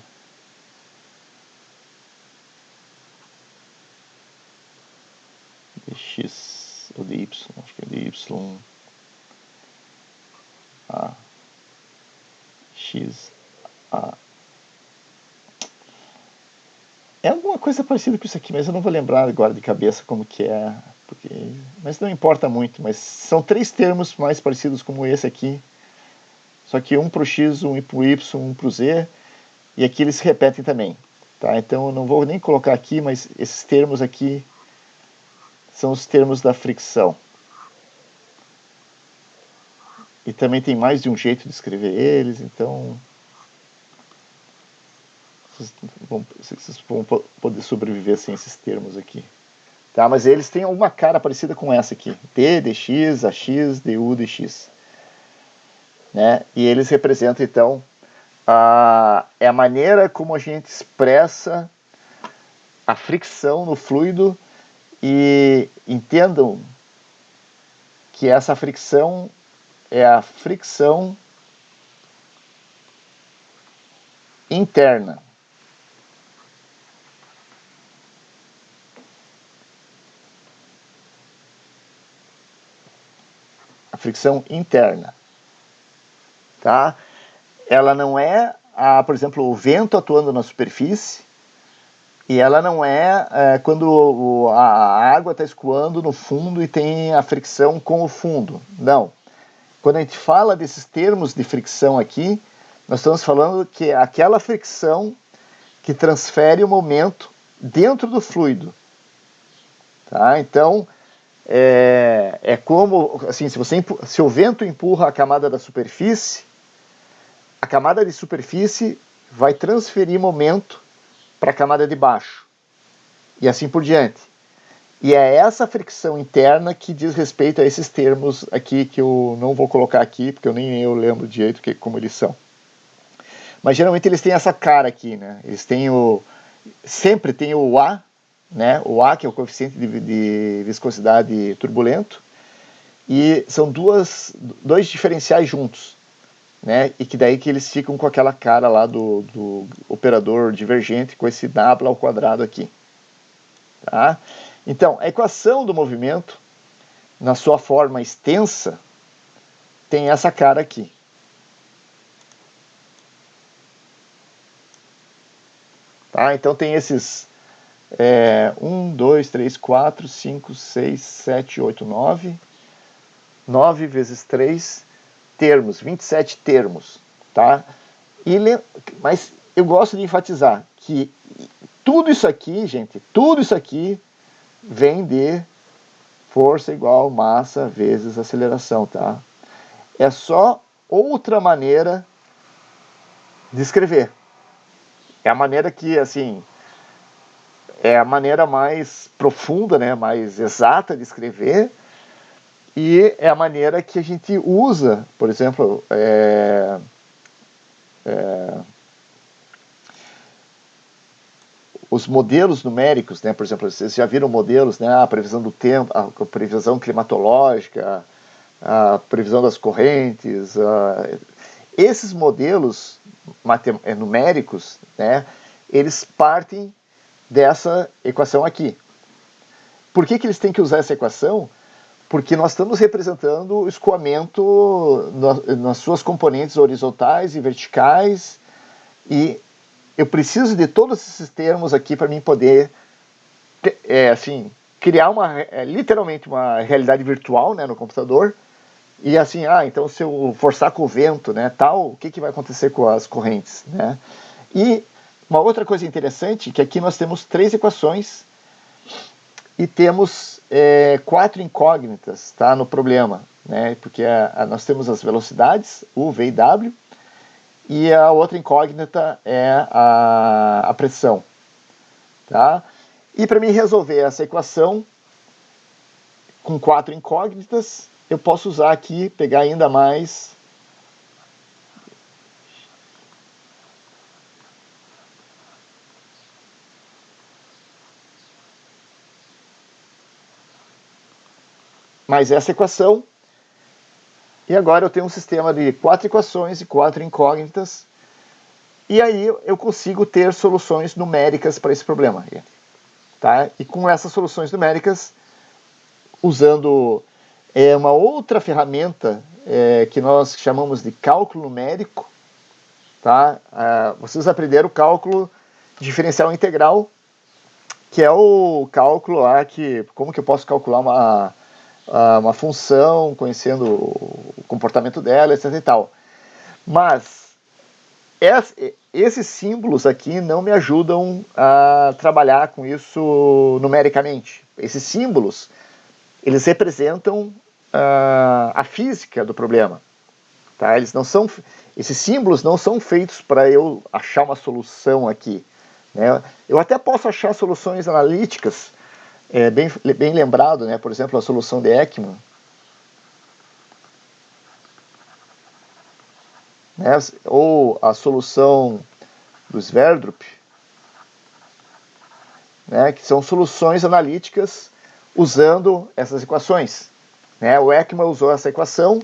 dx ou dy, acho que é dy a x a. É alguma coisa parecida com isso aqui, mas eu não vou lembrar agora de cabeça como que é, mas não importa muito. Mas são 3 termos mais parecidos como esse aqui, só que um para o x, um para o y, um para o z, e aqui eles se repetem também. Tá? Então eu não vou nem colocar aqui, mas esses termos aqui são os termos da fricção. E também tem mais de um jeito de escrever eles, então vocês vão poder sobreviver sem esses termos aqui. Tá? Mas eles têm uma cara parecida com essa aqui. D, dx, ax, du, dx. Né? E eles representam, então, é a maneira como a gente expressa a fricção no fluido, e entendam que essa fricção é a fricção interna. A fricção interna. Tá? Ela não é, por exemplo, o vento atuando na superfície, e ela não é, quando a água está escoando no fundo e tem a fricção com o fundo. Não. Quando a gente fala desses termos de fricção aqui, nós estamos falando que é aquela fricção que transfere o momento dentro do fluido. Tá? Então, é como, assim, se o vento empurra a camada da superfície, a camada de superfície vai transferir momento para a camada de baixo, e assim por diante. E é essa fricção interna que diz respeito a esses termos aqui, que eu não vou colocar aqui, porque nem eu lembro de jeito como eles são. Mas geralmente eles têm essa cara aqui, né? Eles têm sempre tem o A, né? O A, que é o coeficiente de viscosidade turbulento, e são dois diferenciais juntos, né? E que daí que eles ficam com aquela cara lá do operador divergente, com esse W ao quadrado aqui. Tá? Então, a equação do movimento, na sua forma extensa, tem essa cara aqui. Tá? Então tem esses 1, 2, 3, 4, 5, 6, 7, 8, 9. 9 vezes 3 termos, 27 termos. Tá? Mas eu gosto de enfatizar que tudo isso aqui, gente, tudo isso aqui vem de força igual massa vezes aceleração, tá? É só outra maneira de escrever. É a maneira que, assim, é a maneira mais profunda, né, mais exata de escrever, e é a maneira que a gente usa, por exemplo, os modelos numéricos, né? Por exemplo, vocês já viram modelos, né? A previsão do tempo, a previsão climatológica, a previsão das correntes. Esses modelos numéricos, né? Eles partem dessa equação aqui. Por que eles têm que usar essa equação? Porque nós estamos representando o escoamento nas suas componentes horizontais e verticais, e eu preciso de todos esses termos aqui para mim poder assim, criar literalmente uma realidade virtual, né, no computador. E assim, então se eu forçar com o vento, né, tal, o que vai acontecer com as correntes, né? E uma outra coisa interessante, que aqui nós temos 3 equações e temos 4 incógnitas, tá, no problema, né? Porque nós temos as velocidades, U, V e W, e a outra incógnita é a pressão, tá? E para mim resolver essa equação com 4 incógnitas, eu posso usar aqui, pegar ainda mais essa equação. E agora eu tenho um sistema de 4 equações e 4 incógnitas. E aí eu consigo ter soluções numéricas para esse problema. Tá? E com essas soluções numéricas, usando uma outra ferramenta que nós chamamos de cálculo numérico, tá? Vocês aprenderam o cálculo diferencial integral, que é o cálculo lá como que eu posso calcular uma função, conhecendo o comportamento dela, etc e tal. Mas esses símbolos aqui não me ajudam a trabalhar com isso numericamente. Esses símbolos, eles representam a física do problema. Tá? Esses símbolos não são feitos para eu achar uma solução aqui. Né? Eu até posso achar soluções analíticas, bem lembrado, né? Por exemplo, a solução de Ekman, né? Ou a solução do Sverdrup, né? Que são soluções analíticas usando essas equações. Né? O Ekman usou essa equação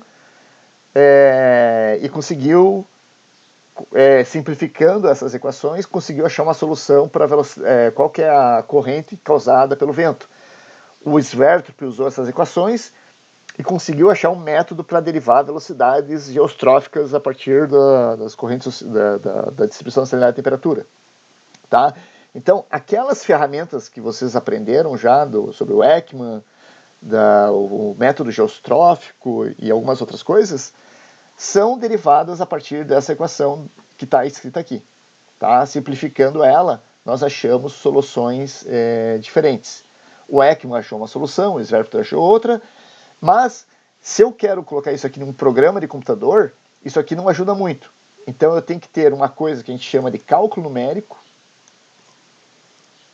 e conseguiu, simplificando essas equações, conseguiu achar uma solução para qual que é a corrente causada pelo vento. O Sverdrup usou essas equações e conseguiu achar um método para derivar velocidades geostróficas a partir das correntes da distribuição acelerar da temperatura. Tá? Então, aquelas ferramentas que vocês aprenderam já sobre o Ekman, o método geostrófico e algumas outras coisas, são derivadas a partir dessa equação que está escrita aqui. Tá? Simplificando ela, nós achamos soluções diferentes. O Ekman achou uma solução, o Sverdrup achou outra, mas se eu quero colocar isso aqui num programa de computador, isso aqui não ajuda muito. Então eu tenho que ter uma coisa que a gente chama de cálculo numérico.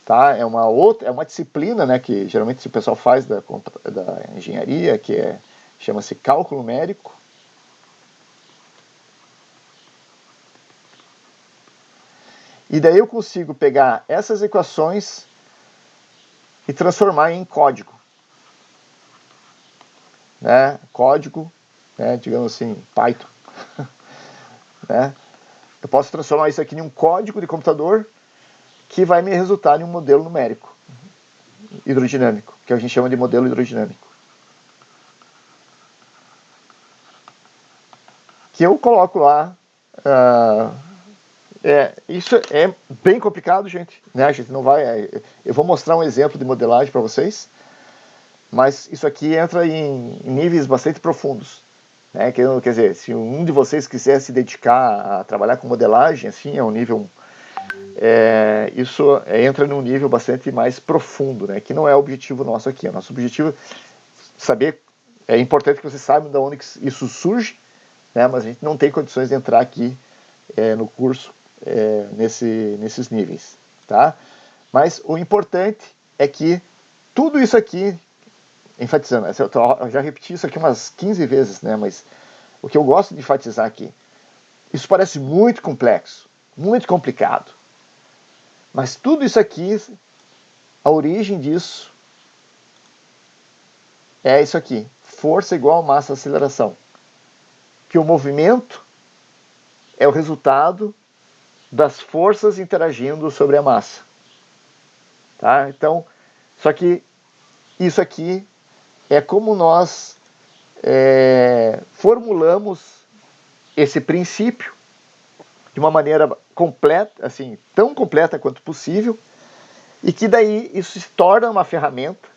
Tá? É uma disciplina, né, que geralmente o pessoal faz da engenharia, que chama-se cálculo numérico. E daí eu consigo pegar essas equações e transformar em código. Né? Código, né, digamos assim, Python. Né? Eu posso transformar isso aqui em um código de computador que vai me resultar em um modelo numérico hidrodinâmico, que a gente chama de modelo hidrodinâmico. Que eu coloco lá. Isso é bem complicado, gente. Né? A gente não vai. Eu vou mostrar um exemplo de modelagem para vocês, mas isso aqui entra em níveis bastante profundos. Né? Quer dizer, se um de vocês quiser se dedicar a trabalhar com modelagem, assim, é um nível. Isso entra num nível bastante mais profundo, né? Que não é o objetivo nosso aqui. O nosso objetivo é saber. É importante que vocês saibam de onde isso surge, né? Mas a gente não tem condições de entrar aqui no curso nesses níveis, tá? Mas o importante é que tudo isso aqui, enfatizando, eu já repeti isso aqui umas 15 vezes, né? Mas o que eu gosto de enfatizar aqui, isso parece muito complexo, muito complicado, mas tudo isso aqui, a origem disso é isso aqui, força igual a massa aceleração, que o movimento é o resultado das forças interagindo sobre a massa. Tá? Então, só que isso aqui é como nós formulamos esse princípio de uma maneira completa, assim, tão completa quanto possível, e que daí isso se torna uma ferramenta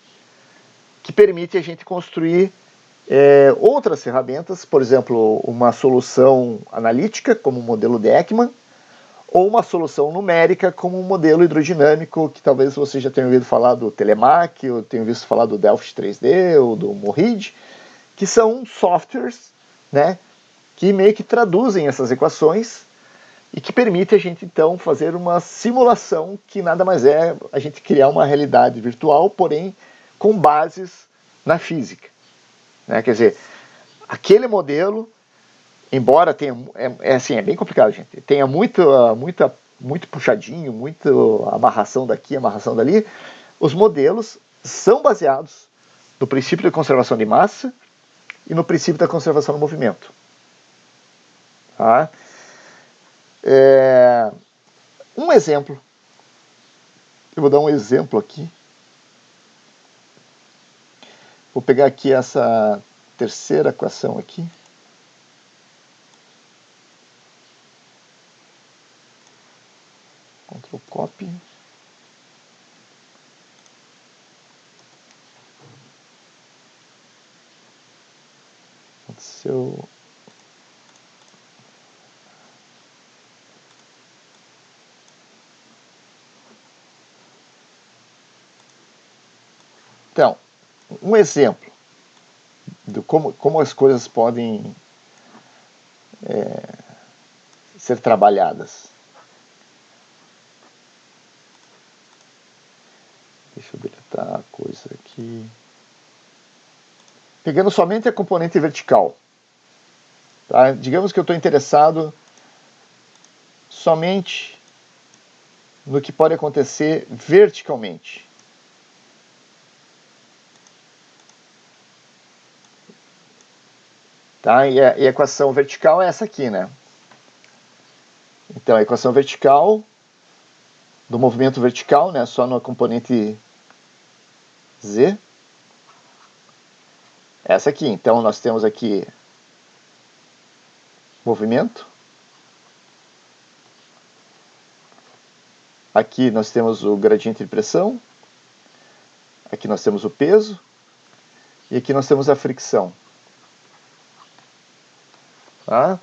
que permite a gente construir outras ferramentas, por exemplo, uma solução analítica, como o modelo de Ekman, ou uma solução numérica, como um modelo hidrodinâmico, que talvez você já tenha ouvido falar do Telemac, ou tenha visto falar do Delft 3D, ou do Morrid, que são softwares, né, que meio que traduzem essas equações e que permite a gente então fazer uma simulação que nada mais é a gente criar uma realidade virtual, porém com bases na física, né? Quer dizer, aquele modelo, embora tenha, assim, é bem complicado, gente, tenha muito puxadinho, muita amarração daqui, amarração dali, os modelos são baseados no princípio da conservação de massa e no princípio da conservação do movimento. Tá? Um exemplo, eu vou dar um exemplo aqui. Vou pegar aqui essa terceira equação aqui. Ctrl copy. Aconteceu. Então, um exemplo de como as coisas podem ser trabalhadas. Deixa eu deletar a coisa aqui. Pegando somente a componente vertical. Tá? Digamos que eu estou interessado somente no que pode acontecer verticalmente. Tá? E a equação vertical é essa aqui, né? Então, a equação vertical do movimento vertical, né, só na componente z, essa aqui. Então, nós temos aqui movimento. Aqui nós temos o gradiente de pressão. Aqui nós temos o peso. E aqui nós temos a fricção. Tá?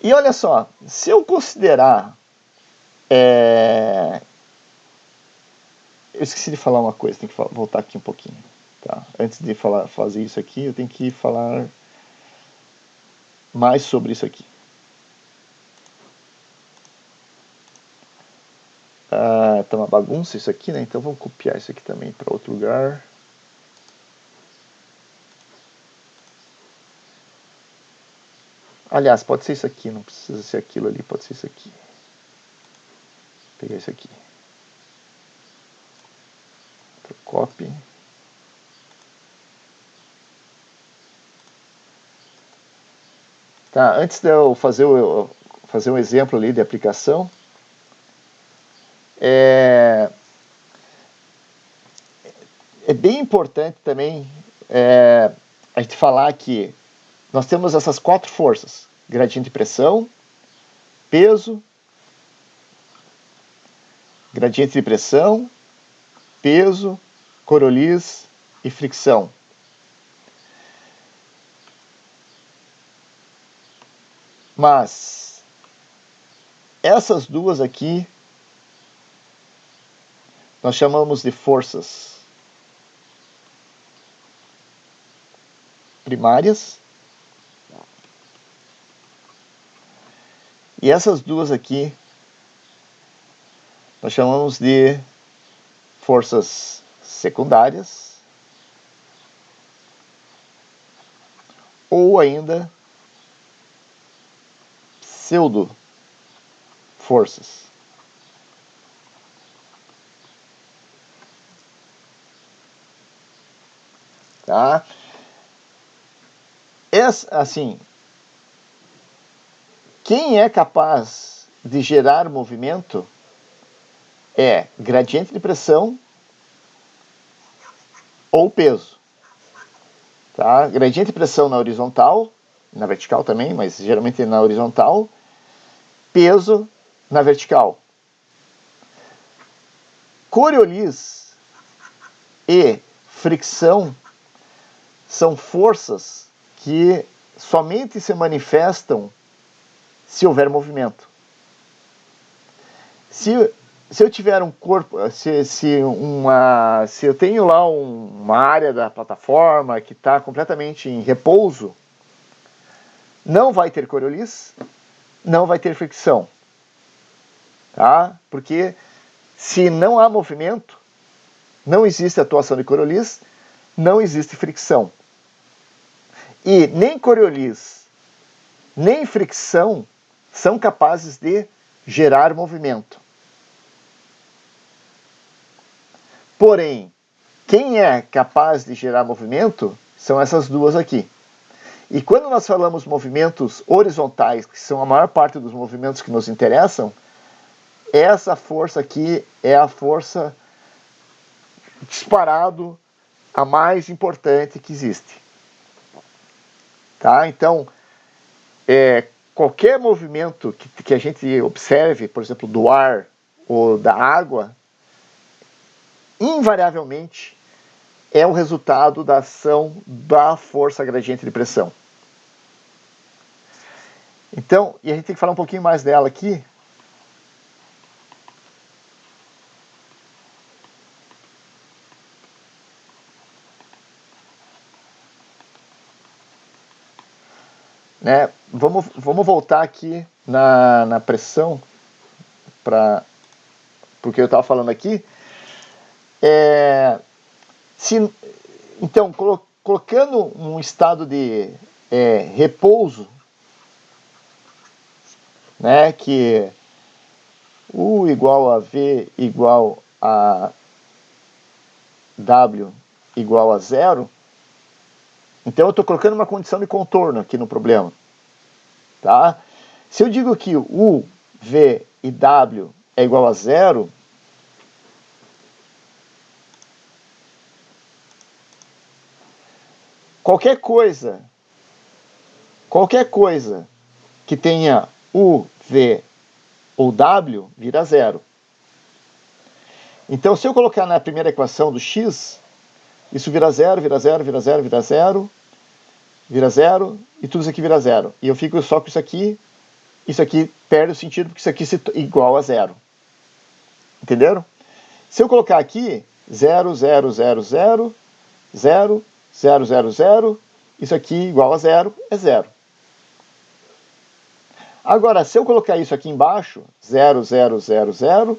E olha só, se eu considerar... Eu esqueci de falar uma coisa, tem que voltar aqui um pouquinho. Tá? Antes de fazer isso aqui, eu tenho que falar mais sobre isso aqui. Tá uma bagunça isso aqui, né? Então vamos copiar isso aqui também para outro lugar. Aliás, pode ser isso aqui, não precisa ser aquilo ali, pode ser isso aqui. Vou pegar isso aqui. Copy. Tá, antes de eu fazer um exemplo ali de aplicação, é bem importante também a gente falar que nós temos essas 4 forças: gradiente de pressão, peso, gradiente de pressão, peso, Coriolis e fricção. Mas essas duas aqui nós chamamos de forças primárias. E essas duas aqui nós chamamos de forças secundárias, ou ainda pseudo-forças. Tá? Assim, quem é capaz de gerar movimento é gradiente de pressão ou peso. Tá? Gradiente de pressão na horizontal, na vertical também, mas geralmente na horizontal. Peso na vertical. Coriolis e fricção são forças que somente se manifestam se houver movimento. Se eu tiver um corpo, se eu tenho lá uma área da plataforma que está completamente em repouso, não vai ter Coriolis, não vai ter fricção. Tá? Porque se não há movimento, não existe atuação de Coriolis, não existe fricção. E nem Coriolis, nem fricção são capazes de gerar movimento. Porém, quem é capaz de gerar movimento são essas duas aqui. E quando nós falamos movimentos horizontais, que são a maior parte dos movimentos que nos interessam, essa força aqui é a força disparado a mais importante que existe. Tá? Então, qualquer movimento que a gente observe, por exemplo, do ar ou da água, invariavelmente é o resultado da ação da força gradiente de pressão. Então, e a gente tem que falar um pouquinho mais dela aqui. Né? Vamos voltar aqui na pressão, porque eu estava falando aqui. Então, colocando um estado de repouso, né, que U igual a V igual a W igual a zero, então eu estou colocando uma condição de contorno aqui no problema. Tá? Se eu digo que U, V e W é igual a zero, qualquer coisa que tenha U, V ou W vira zero. Então, se eu colocar na primeira equação do x, isso vira zero, vira zero, vira zero, vira zero, vira zero, e tudo isso aqui vira zero. E eu fico só com isso aqui perde o sentido, porque isso aqui é igual a zero. Entenderam? Se eu colocar aqui 0, 0, 0, 0, 0, 0, 0, 0, isso aqui igual a zero, é zero. Agora, se eu colocar isso aqui embaixo, 0, 0, 0, 0,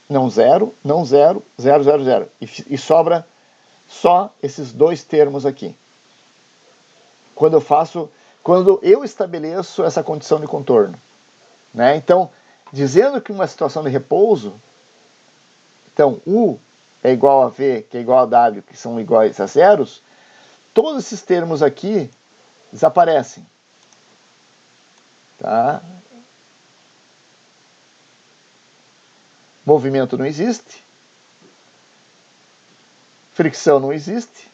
não 0, não 0, 0, 0, 0, e sobra só esses dois termos aqui. Quando eu estabeleço essa condição de contorno. Né? Então, dizendo que uma situação de repouso, então U é igual a V, que é igual a W, que são iguais a zeros, todos esses termos aqui desaparecem. Tá? Movimento não existe, fricção não existe,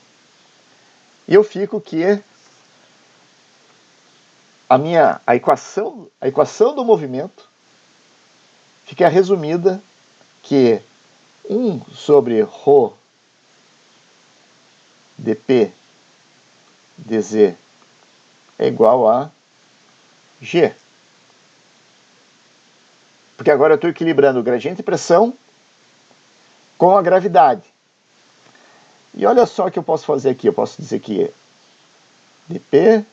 e eu fico que a equação do movimento fica resumida que 1 sobre ρ dp dz é igual a G. Porque agora eu estou equilibrando o gradiente de pressão com a gravidade. E olha só o que eu posso fazer aqui. Eu posso dizer que dp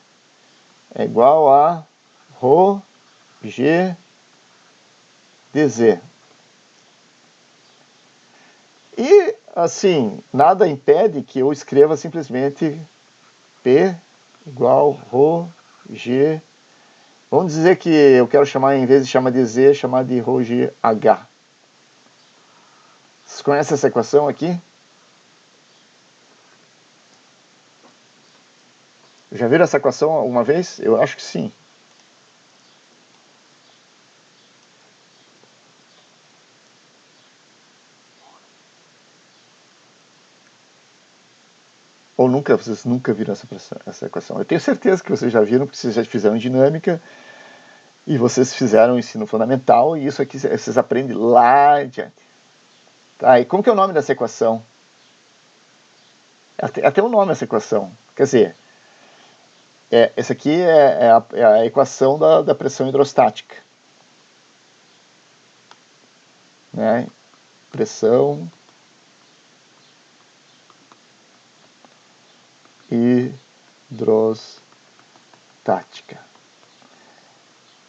é igual a ρ g dz. E, assim, nada impede que eu escreva simplesmente P igual ρ g. Vamos dizer que eu quero chamar, em vez de chamar de Z, chamar de ρ g h. Vocês conhecem essa equação aqui? Já viram essa equação alguma vez? Eu acho que sim. Ou vocês nunca viram essa equação? Eu tenho certeza que vocês já viram, porque vocês já fizeram dinâmica, e vocês fizeram ensino fundamental, e isso aqui vocês aprendem lá adiante. Tá, e como que é o nome dessa equação? Até o nome dessa equação. Quer dizer, essa aqui é a equação da pressão hidrostática. Né? Pressão hidrostática.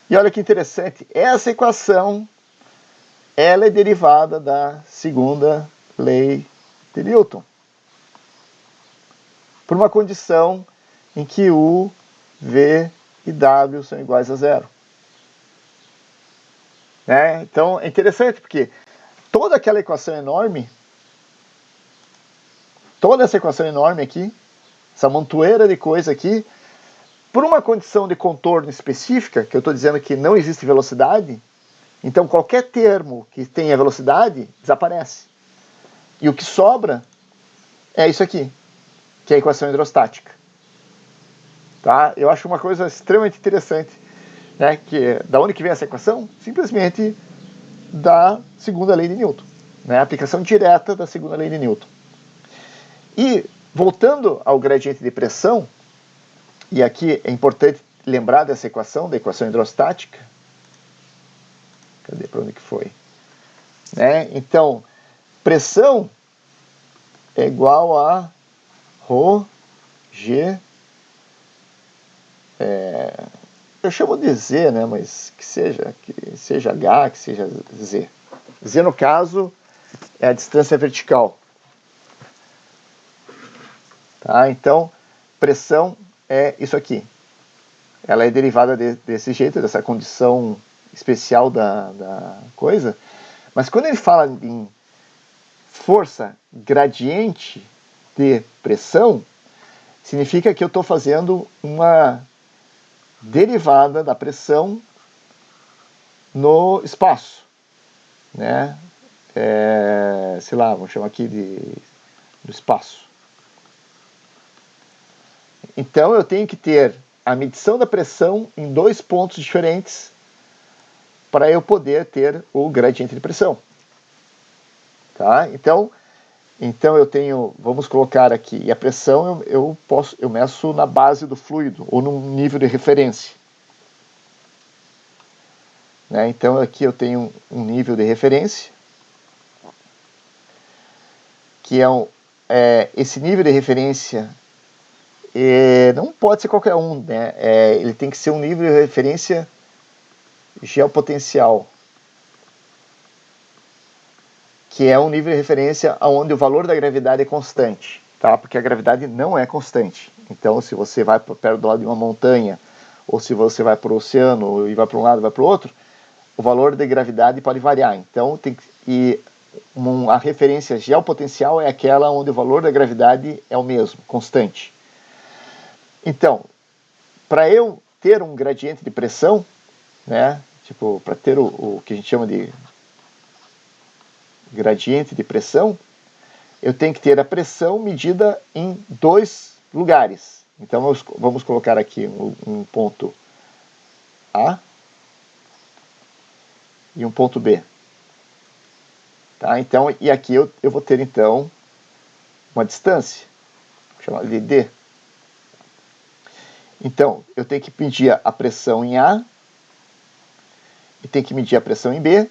E olha que interessante, essa equação ela é derivada da segunda lei de Newton, por uma condição em que U, V e W são iguais a zero. Né? Então é interessante porque toda aquela equação enorme, toda essa equação enorme aqui, essa montoeira de coisa aqui, por uma condição de contorno específica, que eu estou dizendo que não existe velocidade, então qualquer termo que tenha velocidade desaparece. E o que sobra é isso aqui, que é a equação hidrostática. Tá? Eu acho uma coisa extremamente interessante, né? Que da onde que vem essa equação? Simplesmente da segunda lei de Newton, né? A aplicação direta da segunda lei de Newton. E voltando ao gradiente de pressão, e aqui é importante lembrar dessa equação, da equação hidrostática. Cadê? Para onde que foi? Né? Então, pressão é igual a ρ, G, eu chamo de Z, né? Mas que seja H, que seja Z. Z, no caso, é a distância vertical. Tá? Então, pressão é isso aqui. Ela é derivada desse jeito, dessa condição especial da coisa. Mas quando ele fala em força gradiente de pressão, significa que eu estou fazendo uma derivada da pressão no espaço, né? Sei lá, vamos chamar aqui do espaço. Então eu tenho que ter a medição da pressão em dois pontos diferentes para eu poder ter o gradiente de pressão. Tá? Então eu tenho, vamos colocar aqui, e a pressão eu meço na base do fluido ou num nível de referência. Né? Então aqui eu tenho um nível de referência, que é esse nível de referência não pode ser qualquer um, né? Ele tem que ser um nível de referência geopotencial, que é um nível de referência onde o valor da gravidade é constante, tá? Porque a gravidade não é constante. Então, se você vai perto do lado de uma montanha, ou se você vai para o oceano e vai para um lado e vai para o outro, o valor da gravidade pode variar. Então, a referência geopotencial é aquela onde o valor da gravidade é o mesmo, constante. Então, para eu ter um gradiente de pressão, né, tipo, para ter o que a gente chama de gradiente de pressão, eu tenho que ter a pressão medida em dois lugares. Então vamos colocar aqui um ponto A e um ponto B. Tá? Então, e aqui eu vou ter então uma distância, vou chamar de D. Então, eu tenho que medir a pressão em A e tenho que medir a pressão em B.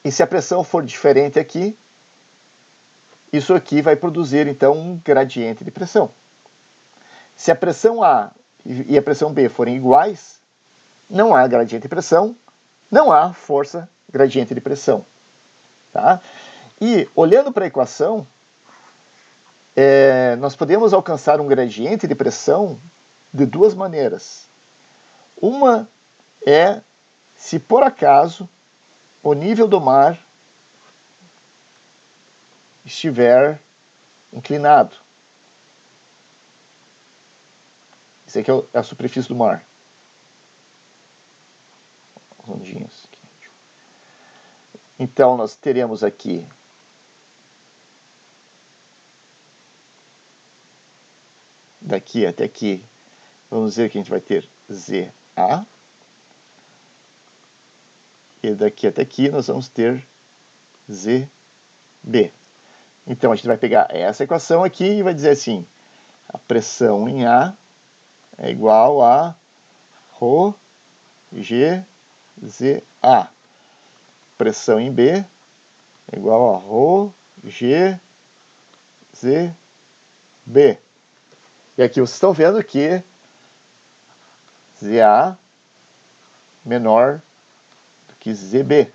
E se a pressão for diferente aqui, isso aqui vai produzir então um gradiente de pressão. Se a pressão A e a pressão B forem iguais, não há gradiente de pressão, não há força gradiente de pressão. Tá? E olhando para a equação, nós podemos alcançar um gradiente de pressão de duas maneiras. Uma é se por acaso o nível do mar estiver inclinado. Isso aqui é a superfície do mar. Ondinhas aqui. Então nós teremos aqui daqui até aqui, vamos dizer que a gente vai ter ZA. E daqui até aqui nós vamos ter ZB. Então a gente vai pegar essa equação aqui e vai dizer assim, a pressão em A é igual a ρ G ZA. Pressão em B é igual a ρ G ZB. E aqui vocês estão vendo que ZA menor do que ZB.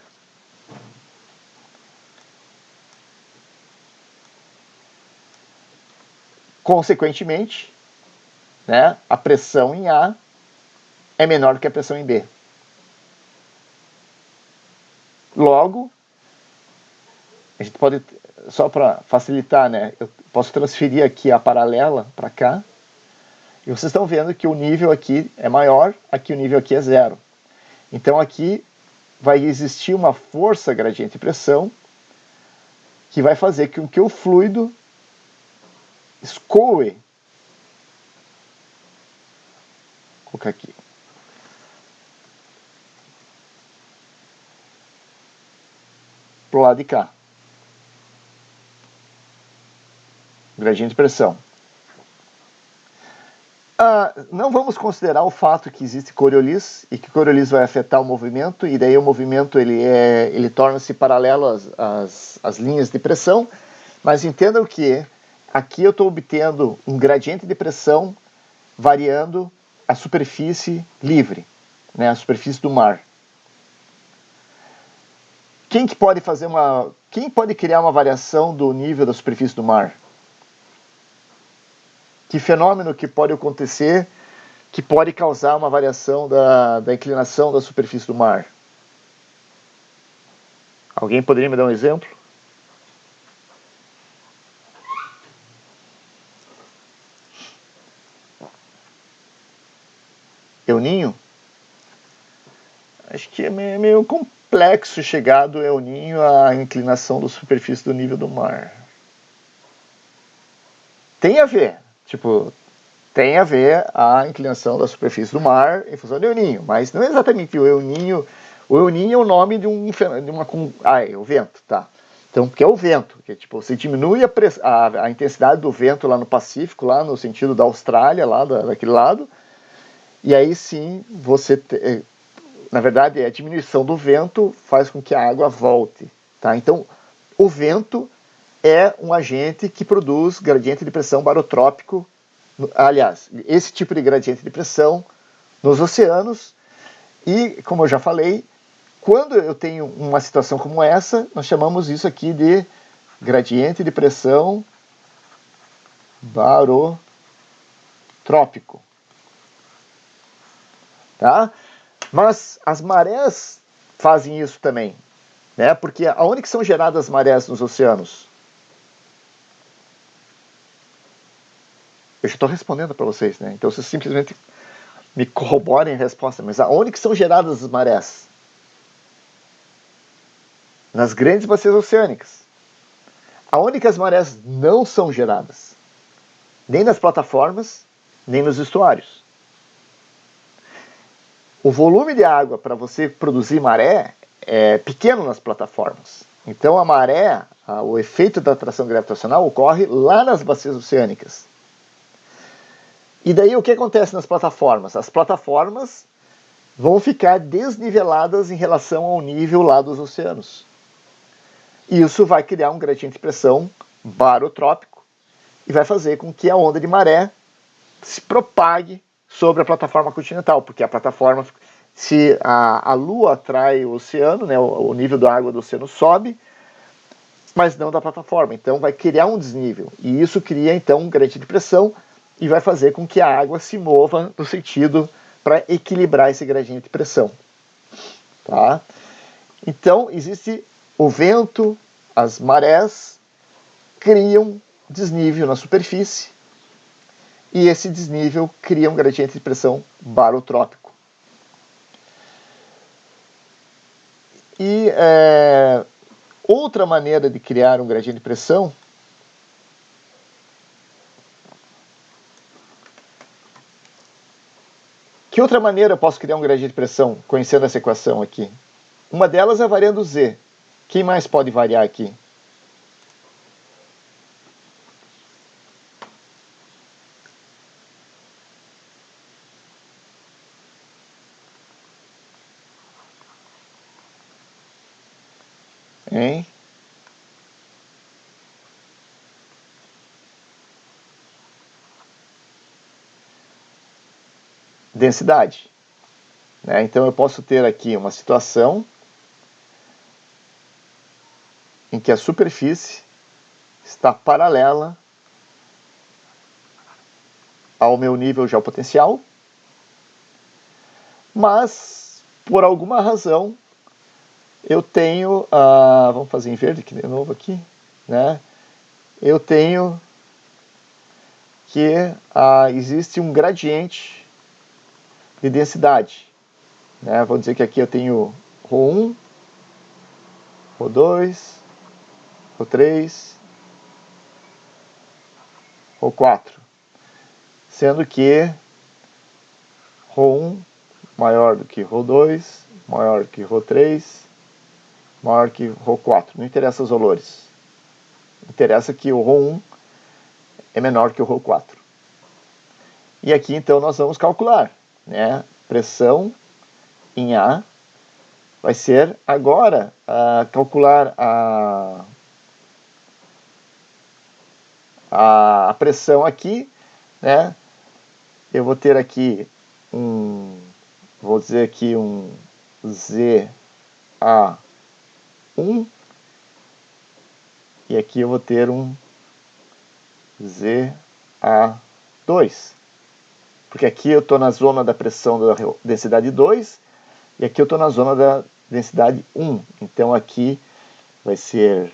Consequentemente, né, a pressão em A é menor do que a pressão em B. Logo, a gente pode, só para facilitar, né, eu posso transferir aqui a paralela para cá, e vocês estão vendo que o nível aqui é maior, aqui o nível aqui é zero. Então aqui vai existir uma força gradiente de pressão que vai fazer com que o fluido escoe. Vou colocar aqui. Pro lado de cá. Gradiente de pressão. Não vamos considerar o fato que existe Coriolis e que Coriolis vai afetar o movimento, e daí o movimento ele torna-se paralelo às linhas de pressão, mas entendam que aqui eu estou obtendo um gradiente de pressão variando a superfície livre, né, a superfície do mar. Quem pode criar uma variação do nível da superfície do mar? Que fenômeno que pode acontecer que pode causar uma variação da inclinação da superfície do mar? Alguém poderia me dar um exemplo? El Ninho? Acho que é meio complexo chegar do El Ninho à inclinação da superfície do nível do mar. Tem a ver, tem a ver a inclinação da superfície do mar em função do El Ninho, mas não é exatamente o El Ninho. O El Ninho é o nome de uma... é o vento, tá. Então, porque é o vento, que você diminui a intensidade do vento lá no Pacífico, lá no sentido da Austrália, lá daquele lado, e aí sim você... na verdade, a diminuição do vento faz com que a água volte, tá. Então, o vento é um agente que produz gradiente de pressão barotrópico. Aliás, esse tipo de gradiente de pressão nos oceanos, e como eu já falei, quando eu tenho uma situação como essa, nós chamamos isso aqui de gradiente de pressão barotrópico. Tá? Mas as marés fazem isso também, né? Porque aonde que são geradas as marés nos oceanos? Eu já estou respondendo para vocês, né? Então vocês simplesmente me corroborem a resposta. Mas aonde que são geradas as marés? Nas grandes bacias oceânicas. Aonde que as marés não são geradas? Nem nas plataformas, nem nos estuários. O volume de água para você produzir maré é pequeno nas plataformas. Então a maré, o efeito da atração gravitacional ocorre lá nas bacias oceânicas. E daí o que acontece nas plataformas? As plataformas vão ficar desniveladas em relação ao nível lá dos oceanos. E isso vai criar um gradiente de pressão barotrópico e vai fazer com que a onda de maré se propague sobre a plataforma continental, porque a plataforma, se a Lua atrai o oceano, né, o nível da água do oceano sobe, mas não da plataforma. Então vai criar um desnível. E isso cria então um gradiente de pressão e vai fazer com que a água se mova no sentido para equilibrar esse gradiente de pressão. Tá? Então existe o vento, as marés criam desnível na superfície e esse desnível cria um gradiente de pressão barotrópico. E outra maneira de criar um gradiente de pressão Que outra maneira eu posso criar um gradiente de pressão conhecendo essa equação aqui? Uma delas é variando Z. Quem mais pode variar aqui? Hein? Densidade. né? Então eu posso ter aqui uma situação em que a superfície está paralela ao meu nível geopotencial, mas por alguma razão eu tenho, vamos fazer em verde aqui de novo aqui, né? Eu tenho que existe um gradiente de densidade, né? Vou dizer que aqui eu tenho ρ1, ρ2, ρ3, ρ4, sendo que ρ1 maior do que ρ2, maior que ρ3, maior que ρ4. Não interessa os valores. Interessa que o ρ1 é menor que o ρ4. E aqui então nós vamos calcular, né? Pressão em A vai ser agora calcular a pressão aqui, né? Eu vou ter aqui vou dizer aqui um ZA1 e aqui eu vou ter um ZA2, porque aqui eu estou na zona da pressão da densidade 2 e aqui eu estou na zona da densidade 1, então aqui vai ser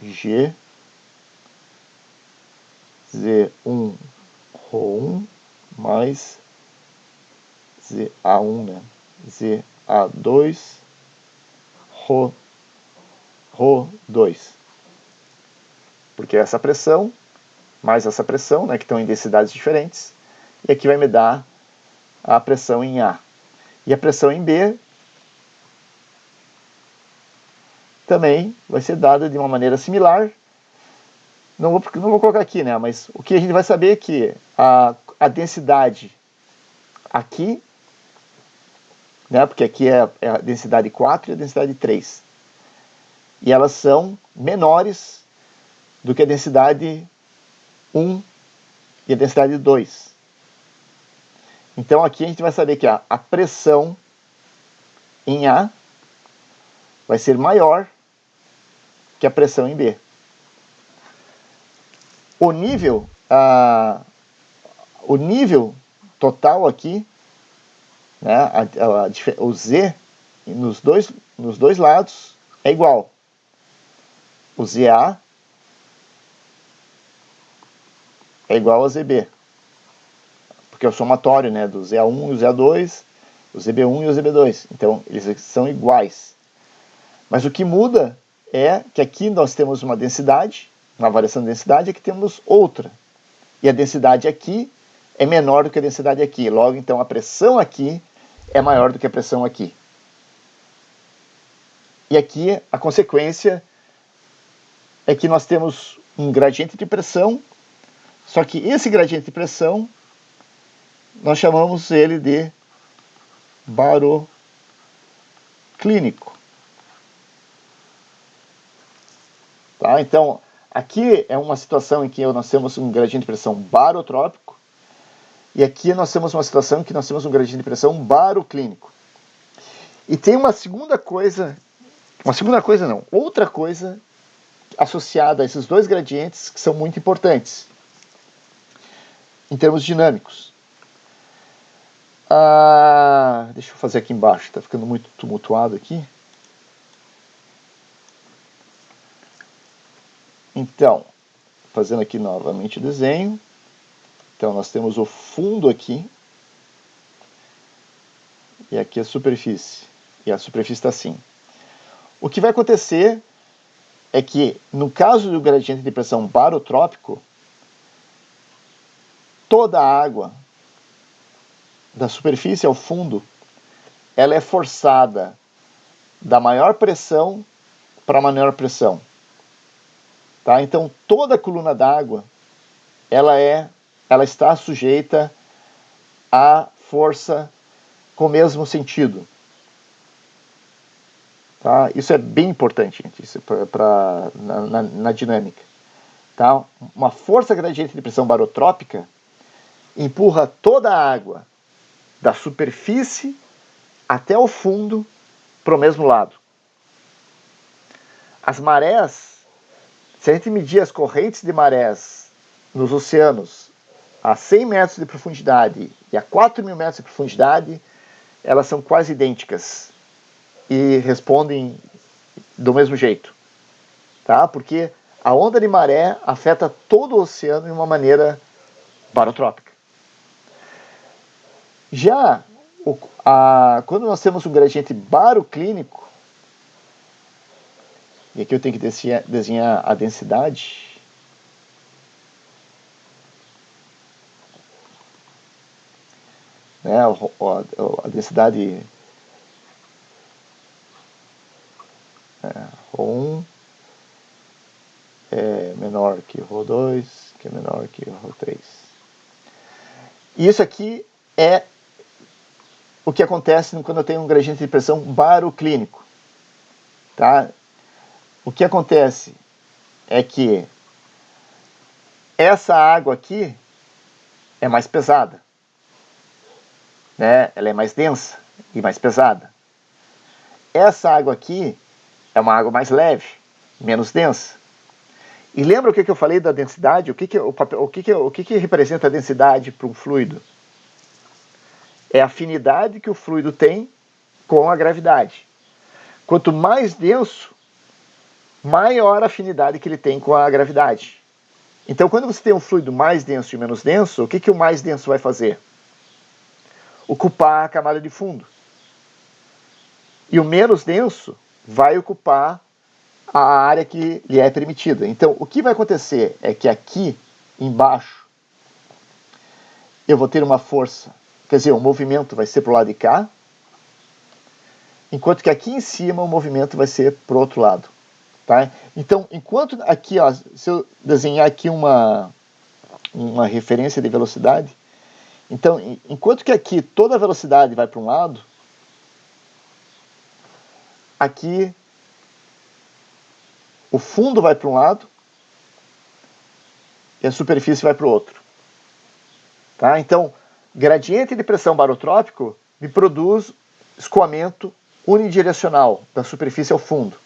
G Z1 ρ1 mais ZA1, né? ZA2 ρ2, porque essa pressão mais essa pressão, né, que estão em densidades diferentes, e aqui vai me dar a pressão em A. E a pressão em B também vai ser dada de uma maneira similar. Não vou colocar aqui, né, mas o que a gente vai saber é que a densidade aqui, né, porque aqui é a densidade 4 e a densidade 3, e elas são menores do que a densidade 1 e a densidade 2. Então aqui a gente vai saber que a pressão em A vai ser maior que a pressão em B. O nível total aqui, né, o Z nos dois lados é igual. O ZA é igual a ZB, porque é o somatório, né, do ZA1 e o ZA2, o ZB1 e o ZB2. Então eles são iguais. Mas o que muda é que aqui nós temos uma densidade, uma variação de densidade, aqui temos outra. E a densidade aqui é menor do que a densidade aqui. Logo, então, a pressão aqui é maior do que a pressão aqui. E aqui a consequência é que nós temos um gradiente de pressão, só que esse gradiente de pressão nós chamamos ele de baroclínico. Tá? Então, aqui é uma situação em que nós temos um gradiente de pressão barotrópico, e aqui nós temos uma situação em que nós temos um gradiente de pressão baroclínico. E tem outra coisa associada a esses dois gradientes que são muito importantes em termos dinâmicos. Deixa eu fazer aqui embaixo, está ficando muito tumultuado aqui. Então, fazendo aqui novamente o desenho. Então, nós temos o fundo aqui. E aqui a superfície. E a superfície está assim. O que vai acontecer é que, no caso do gradiente de pressão barotrópico, toda a água da superfície ao fundo, ela é forçada da maior pressão para a menor pressão. Tá? Então, toda a coluna d'água, ela está sujeita à força com o mesmo sentido. Tá? Isso é bem importante, gente, isso na dinâmica. Tá? Uma força gradiente de pressão barotrópica empurra toda a água da superfície até o fundo para o mesmo lado. As marés, se a gente medir as correntes de marés nos oceanos a 100 metros de profundidade e a 4.000 metros de profundidade, elas são quase idênticas e respondem do mesmo jeito, tá? Porque a onda de maré afeta todo o oceano de uma maneira barotrópica. Já quando nós temos um gradiente baroclínico, e aqui eu tenho que desenhar a densidade, né, a densidade ρ1 é menor que ρ2, que é menor que ρ3. E isso aqui é o que acontece quando eu tenho um gradiente de pressão baroclínico. Tá? O que acontece é que essa água aqui é mais pesada, né? Ela é mais densa e mais pesada. Essa água aqui é uma água mais leve, menos densa. E lembra o que eu falei da densidade? O que representa a densidade para um fluido? É a afinidade que o fluido tem com a gravidade. Quanto mais denso, maior a afinidade que ele tem com a gravidade. Então, quando você tem um fluido mais denso e menos denso, o que o mais denso vai fazer? Ocupar a camada de fundo. E o menos denso vai ocupar a área que lhe é permitida. Então, o que vai acontecer é que aqui embaixo eu vou ter uma força, quer dizer, o movimento vai ser para o lado de cá, enquanto que aqui em cima o movimento vai ser para o outro lado. Tá? Então, enquanto aqui, ó, se eu desenhar aqui uma referência de velocidade, então, enquanto que aqui toda a velocidade vai para um lado, aqui o fundo vai para um lado e a superfície vai para o outro. Tá? Então, gradiente de pressão barotrópico me produz escoamento unidirecional da superfície ao fundo.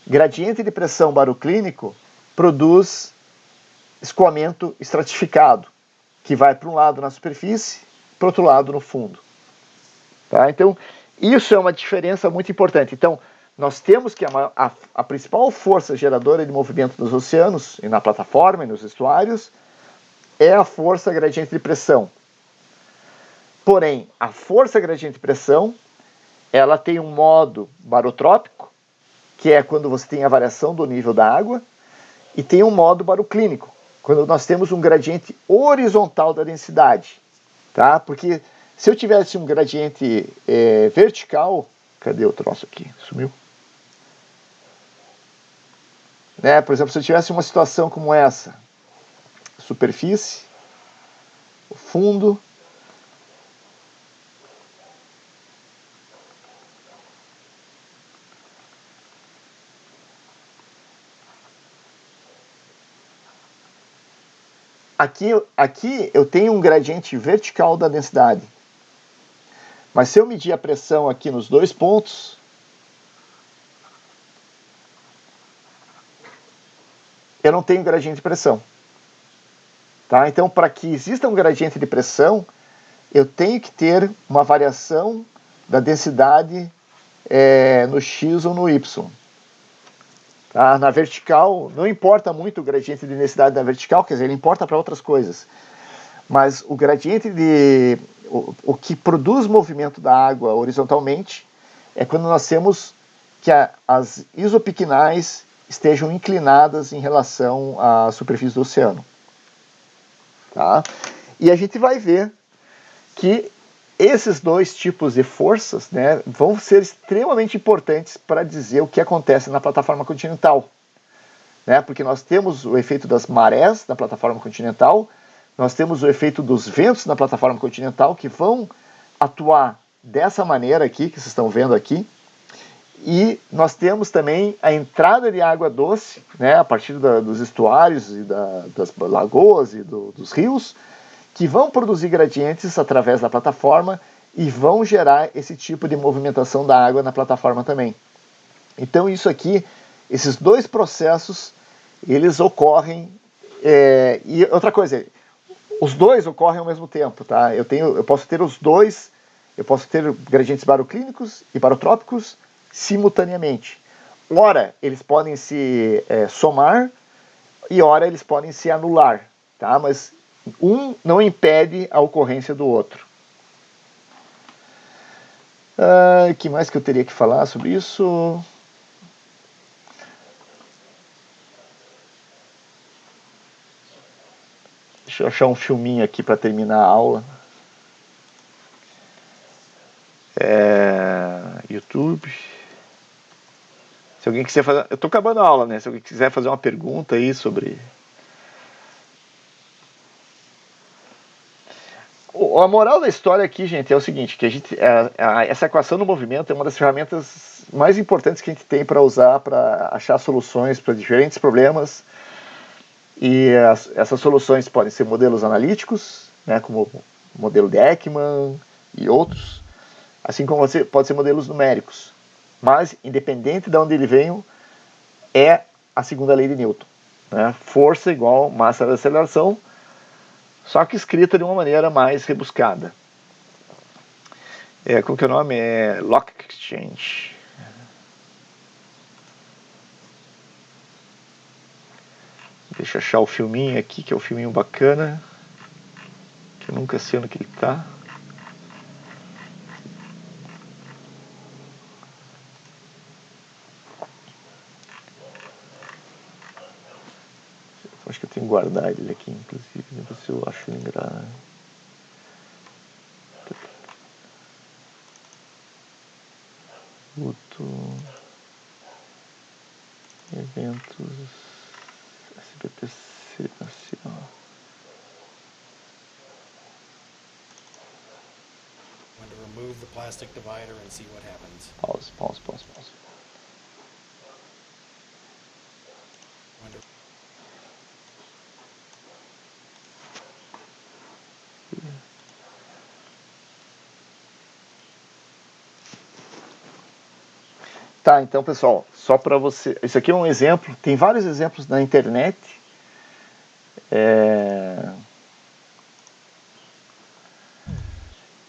Gradiente de pressão baroclínico produz escoamento estratificado, que vai para um lado na superfície, para o outro lado no fundo. Tá? Então, isso é uma diferença muito importante. Então, nós temos que a principal força geradora de movimento nos oceanos, e na plataforma e nos estuários, é a força gradiente de pressão. Porém, a força gradiente de pressão, ela tem um modo barotrópico, que é quando você tem a variação do nível da água, e tem um modo baroclínico, quando nós temos um gradiente horizontal da densidade. Tá? Porque se eu tivesse um gradiente vertical, cadê o troço aqui? Sumiu. Né? Por exemplo, se eu tivesse uma situação como essa, superfície, o fundo, aqui eu tenho um gradiente vertical da densidade. Mas se eu medir a pressão aqui nos dois pontos, eu não tenho gradiente de pressão. Tá? Então, para que exista um gradiente de pressão, eu tenho que ter uma variação da densidade no X ou no Y. Tá? Na vertical, não importa muito o gradiente de densidade da vertical, quer dizer, ele importa para outras coisas. Mas o gradiente o que produz movimento da água horizontalmente é quando nós temos que as isopiquinais estejam inclinadas em relação à superfície do oceano. Tá? E a gente vai ver que esses dois tipos de forças, né, vão ser extremamente importantes para dizer o que acontece na plataforma continental. Né? Porque nós temos o efeito das marés na plataforma continental, nós temos o efeito dos ventos na plataforma continental, que vão atuar dessa maneira aqui, que vocês estão vendo aqui, e nós temos também a entrada de água doce, né, a partir dos estuários e das lagoas e dos rios, que vão produzir gradientes através da plataforma e vão gerar esse tipo de movimentação da água na plataforma também. Então isso aqui, esses dois processos, eles ocorrem, e outra coisa, os dois ocorrem ao mesmo tempo, tá? Eu posso ter os dois, eu posso ter gradientes baroclínicos e barotrópicos simultaneamente. Ora, eles podem se somar e ora eles podem se anular, tá? Mas um não impede a ocorrência do outro. O que mais que eu teria que falar sobre isso? Deixa eu achar um filminho aqui para terminar a aula. YouTube. Se alguém quiser fazer... Eu estou acabando a aula, né? Se alguém quiser fazer uma pergunta aí sobre... A moral da história aqui, gente, é o seguinte, que essa equação do movimento é uma das ferramentas mais importantes que a gente tem para usar para achar soluções para diferentes problemas. E essas soluções podem ser modelos analíticos, né, como o modelo de Ekman e outros, assim como pode ser modelos numéricos. Mas, independente de onde ele venha, é a segunda lei de Newton, né? Força igual massa da aceleração, só que escrita de uma maneira mais rebuscada. Como que é o nome? É Lock Exchange. Deixa eu achar o filminho aqui, que é um filminho bacana, que eu nunca sei onde que ele tá. Acho que eu tenho que guardar ele aqui, inclusive, né, ver se eu acho ele engraçado. Eventos SBPC nacional. Remove the plastic divider and see what happens. Pause. Tá, então pessoal, só para você, isso aqui é um exemplo, tem vários exemplos na internet.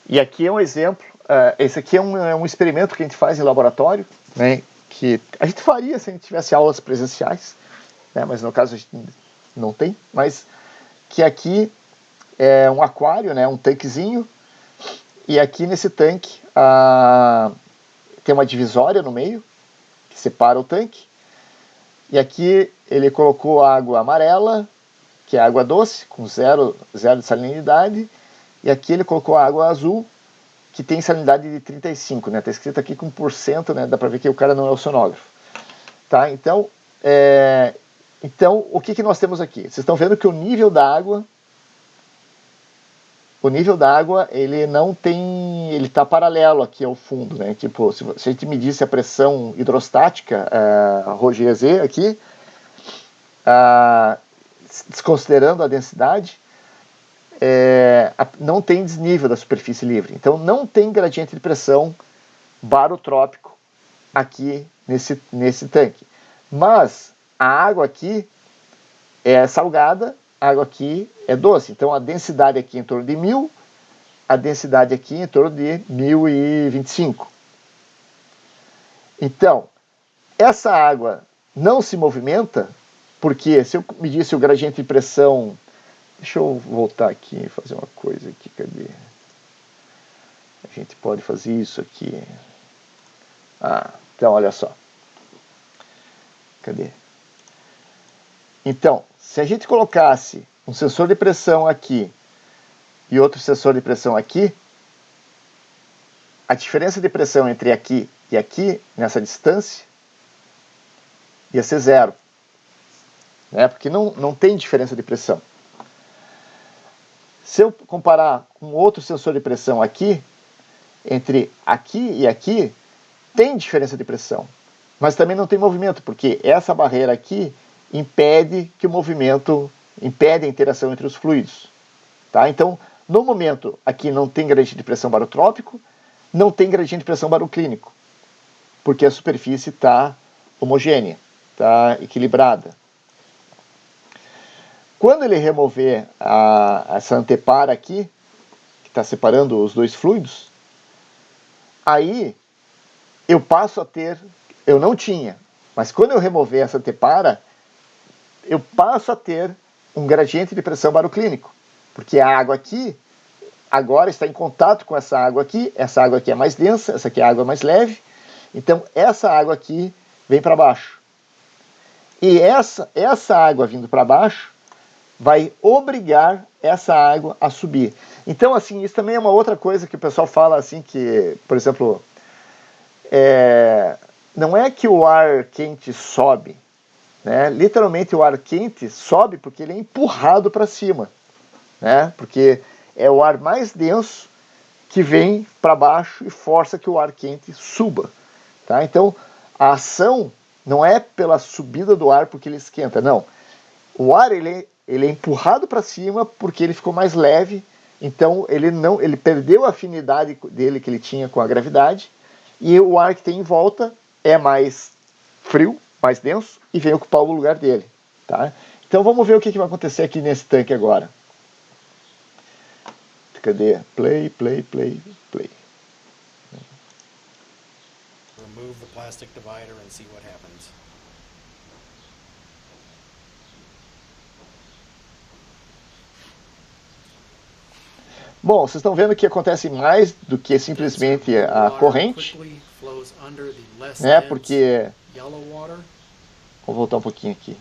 E aqui é um exemplo, esse aqui é um experimento que a gente faz em laboratório, né, que a gente faria se a gente tivesse aulas presenciais, né, mas no caso a gente não tem, mas que aqui é um aquário, né, um tanquezinho, e aqui nesse tanque tem uma divisória no meio, que separa o tanque, e aqui ele colocou água amarela, que é água doce, com zero de salinidade, e aqui ele colocou água azul, que tem salinidade de 35, né? Está escrito aqui com %, né? Dá para ver que o cara não é oceanógrafo. Tá? Então, o que nós temos aqui? Vocês estão vendo que o nível da água, ele não tem, ele está paralelo aqui ao fundo, né? Tipo, se a gente medisse a pressão hidrostática, ρGZ aqui, desconsiderando a densidade, não tem desnível da superfície livre. Então não tem gradiente de pressão barotrópico aqui nesse tanque. Mas a água aqui é salgada, a água aqui é doce. Então a densidade aqui é em torno de 1000, a densidade aqui é em torno de 1025. Então, essa água não se movimenta, porque se eu medisse o gradiente de pressão... Deixa eu voltar aqui e fazer uma coisa aqui, cadê? A gente pode fazer isso aqui. Então, olha só. Cadê? Então, se a gente colocasse um sensor de pressão aqui e outro sensor de pressão aqui, a diferença de pressão entre aqui e aqui, nessa distância, ia ser zero. Né? Porque não tem diferença de pressão. Se eu comparar com outro sensor de pressão aqui, entre aqui e aqui, tem diferença de pressão. Mas também não tem movimento, porque essa barreira aqui impede que o movimento, impede a interação entre os fluidos. Tá? Então, no momento, aqui não tem gradiente de pressão barotrópico, não tem gradiente de pressão baroclínico, porque a superfície está homogênea, está equilibrada. Quando ele remover essa antepara aqui, que está separando os dois fluidos, aí eu passo a ter, eu não tinha, mas quando eu remover essa antepara, eu passo a ter um gradiente de pressão baroclínico, porque a água aqui agora está em contato com essa água aqui é mais densa, essa aqui é a água mais leve, então essa água aqui vem para baixo. E essa água vindo para baixo vai obrigar essa água a subir. Então, assim, isso também é uma outra coisa que o pessoal fala, assim, que, por exemplo, não é que o ar quente sobe, né? Literalmente o ar quente sobe porque ele é empurrado para cima, né? Porque é o ar mais denso que vem para baixo e força que o ar quente suba, tá? Então, a ação não é pela subida do ar porque ele esquenta, não. O ar ele é empurrado para cima porque ele ficou mais leve, então ele perdeu a afinidade dele que ele tinha com a gravidade, e o ar que tem em volta é mais frio, mais denso, e vem ocupar o lugar dele. Tá? Então vamos ver o que vai acontecer aqui nesse tanque agora. Cadê? Play, play, play, play. Remove the plastic divider and see what happens. Bom, vocês estão vendo que acontece mais do que simplesmente a corrente, né? Porque, vou voltar um pouquinho aqui.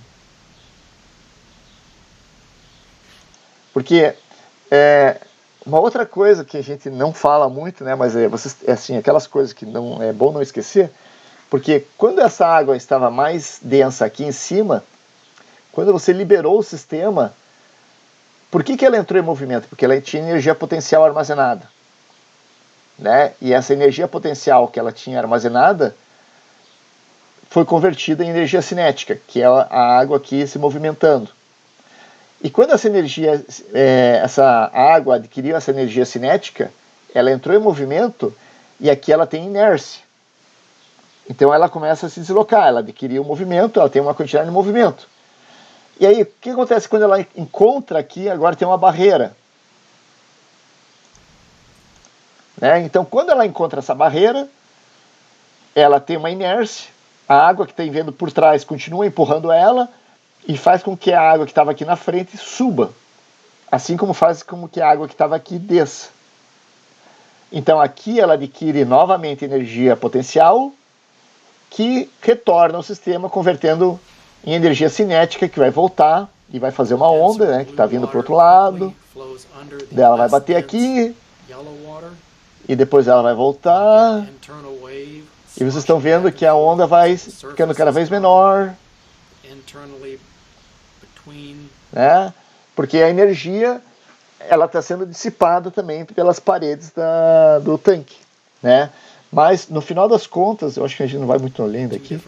Porque uma outra coisa que a gente não fala muito, né? Mas assim, aquelas coisas que não é bom não esquecer, porque quando essa água estava mais densa aqui em cima, quando você liberou o sistema, por que ela entrou em movimento? Porque ela tinha energia potencial armazenada, né? E essa energia potencial que ela tinha armazenada foi convertida em energia cinética, que é a água aqui se movimentando. E quando essa energia, essa água adquiriu essa energia cinética, ela entrou em movimento e aqui ela tem inércia. Então ela começa a se deslocar, ela adquiriu um movimento, ela tem uma quantidade de movimento. E aí, o que acontece quando ela encontra aqui, agora tem uma barreira. Né? Então, quando ela encontra essa barreira, ela tem uma inércia, a água que está vindo por trás continua empurrando ela e faz com que a água que estava aqui na frente suba, assim como faz com que a água que estava aqui desça. Então, aqui ela adquire novamente energia potencial, que retorna ao sistema, convertendo em energia cinética, que vai voltar e vai fazer uma onda, né, que está vindo para o outro lado. Daí ela vai bater aqui, e depois ela vai voltar. E vocês estão vendo que a onda vai ficando cada vez menor, né, porque a energia ela está sendo dissipada também pelas paredes do tanque, né? Mas, no final das contas, eu acho que a gente não vai muito além daqui.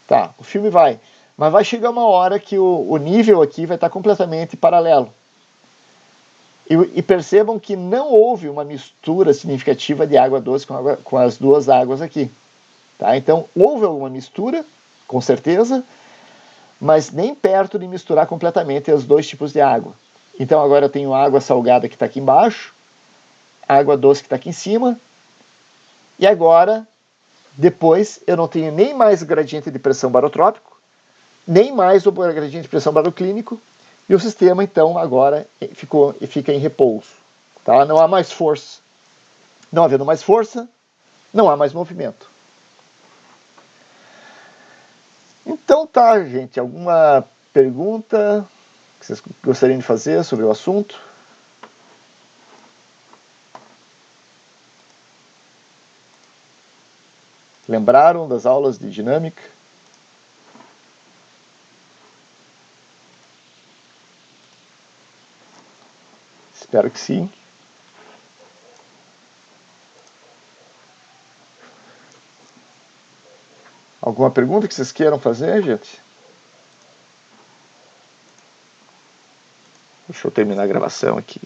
Tá, o filme vai. Mas vai chegar uma hora que o nível aqui vai estar completamente paralelo. E percebam que não houve uma mistura significativa de água doce com as duas águas aqui. Tá? Então, houve alguma mistura, com certeza, mas nem perto de misturar completamente os dois tipos de água. Então agora eu tenho água salgada que está aqui embaixo, água doce que está aqui em cima, e agora, depois, eu não tenho nem mais o gradiente de pressão barotrópico, nem mais o gradiente de pressão baroclínico, e o sistema então agora fica em repouso. Tá? Não há mais força. Não havendo mais força, não há mais movimento. Então tá, gente, alguma pergunta que vocês gostariam de fazer sobre o assunto? Lembraram das aulas de dinâmica? Espero que sim. Alguma pergunta que vocês queiram fazer, gente? Deixa eu terminar a gravação aqui.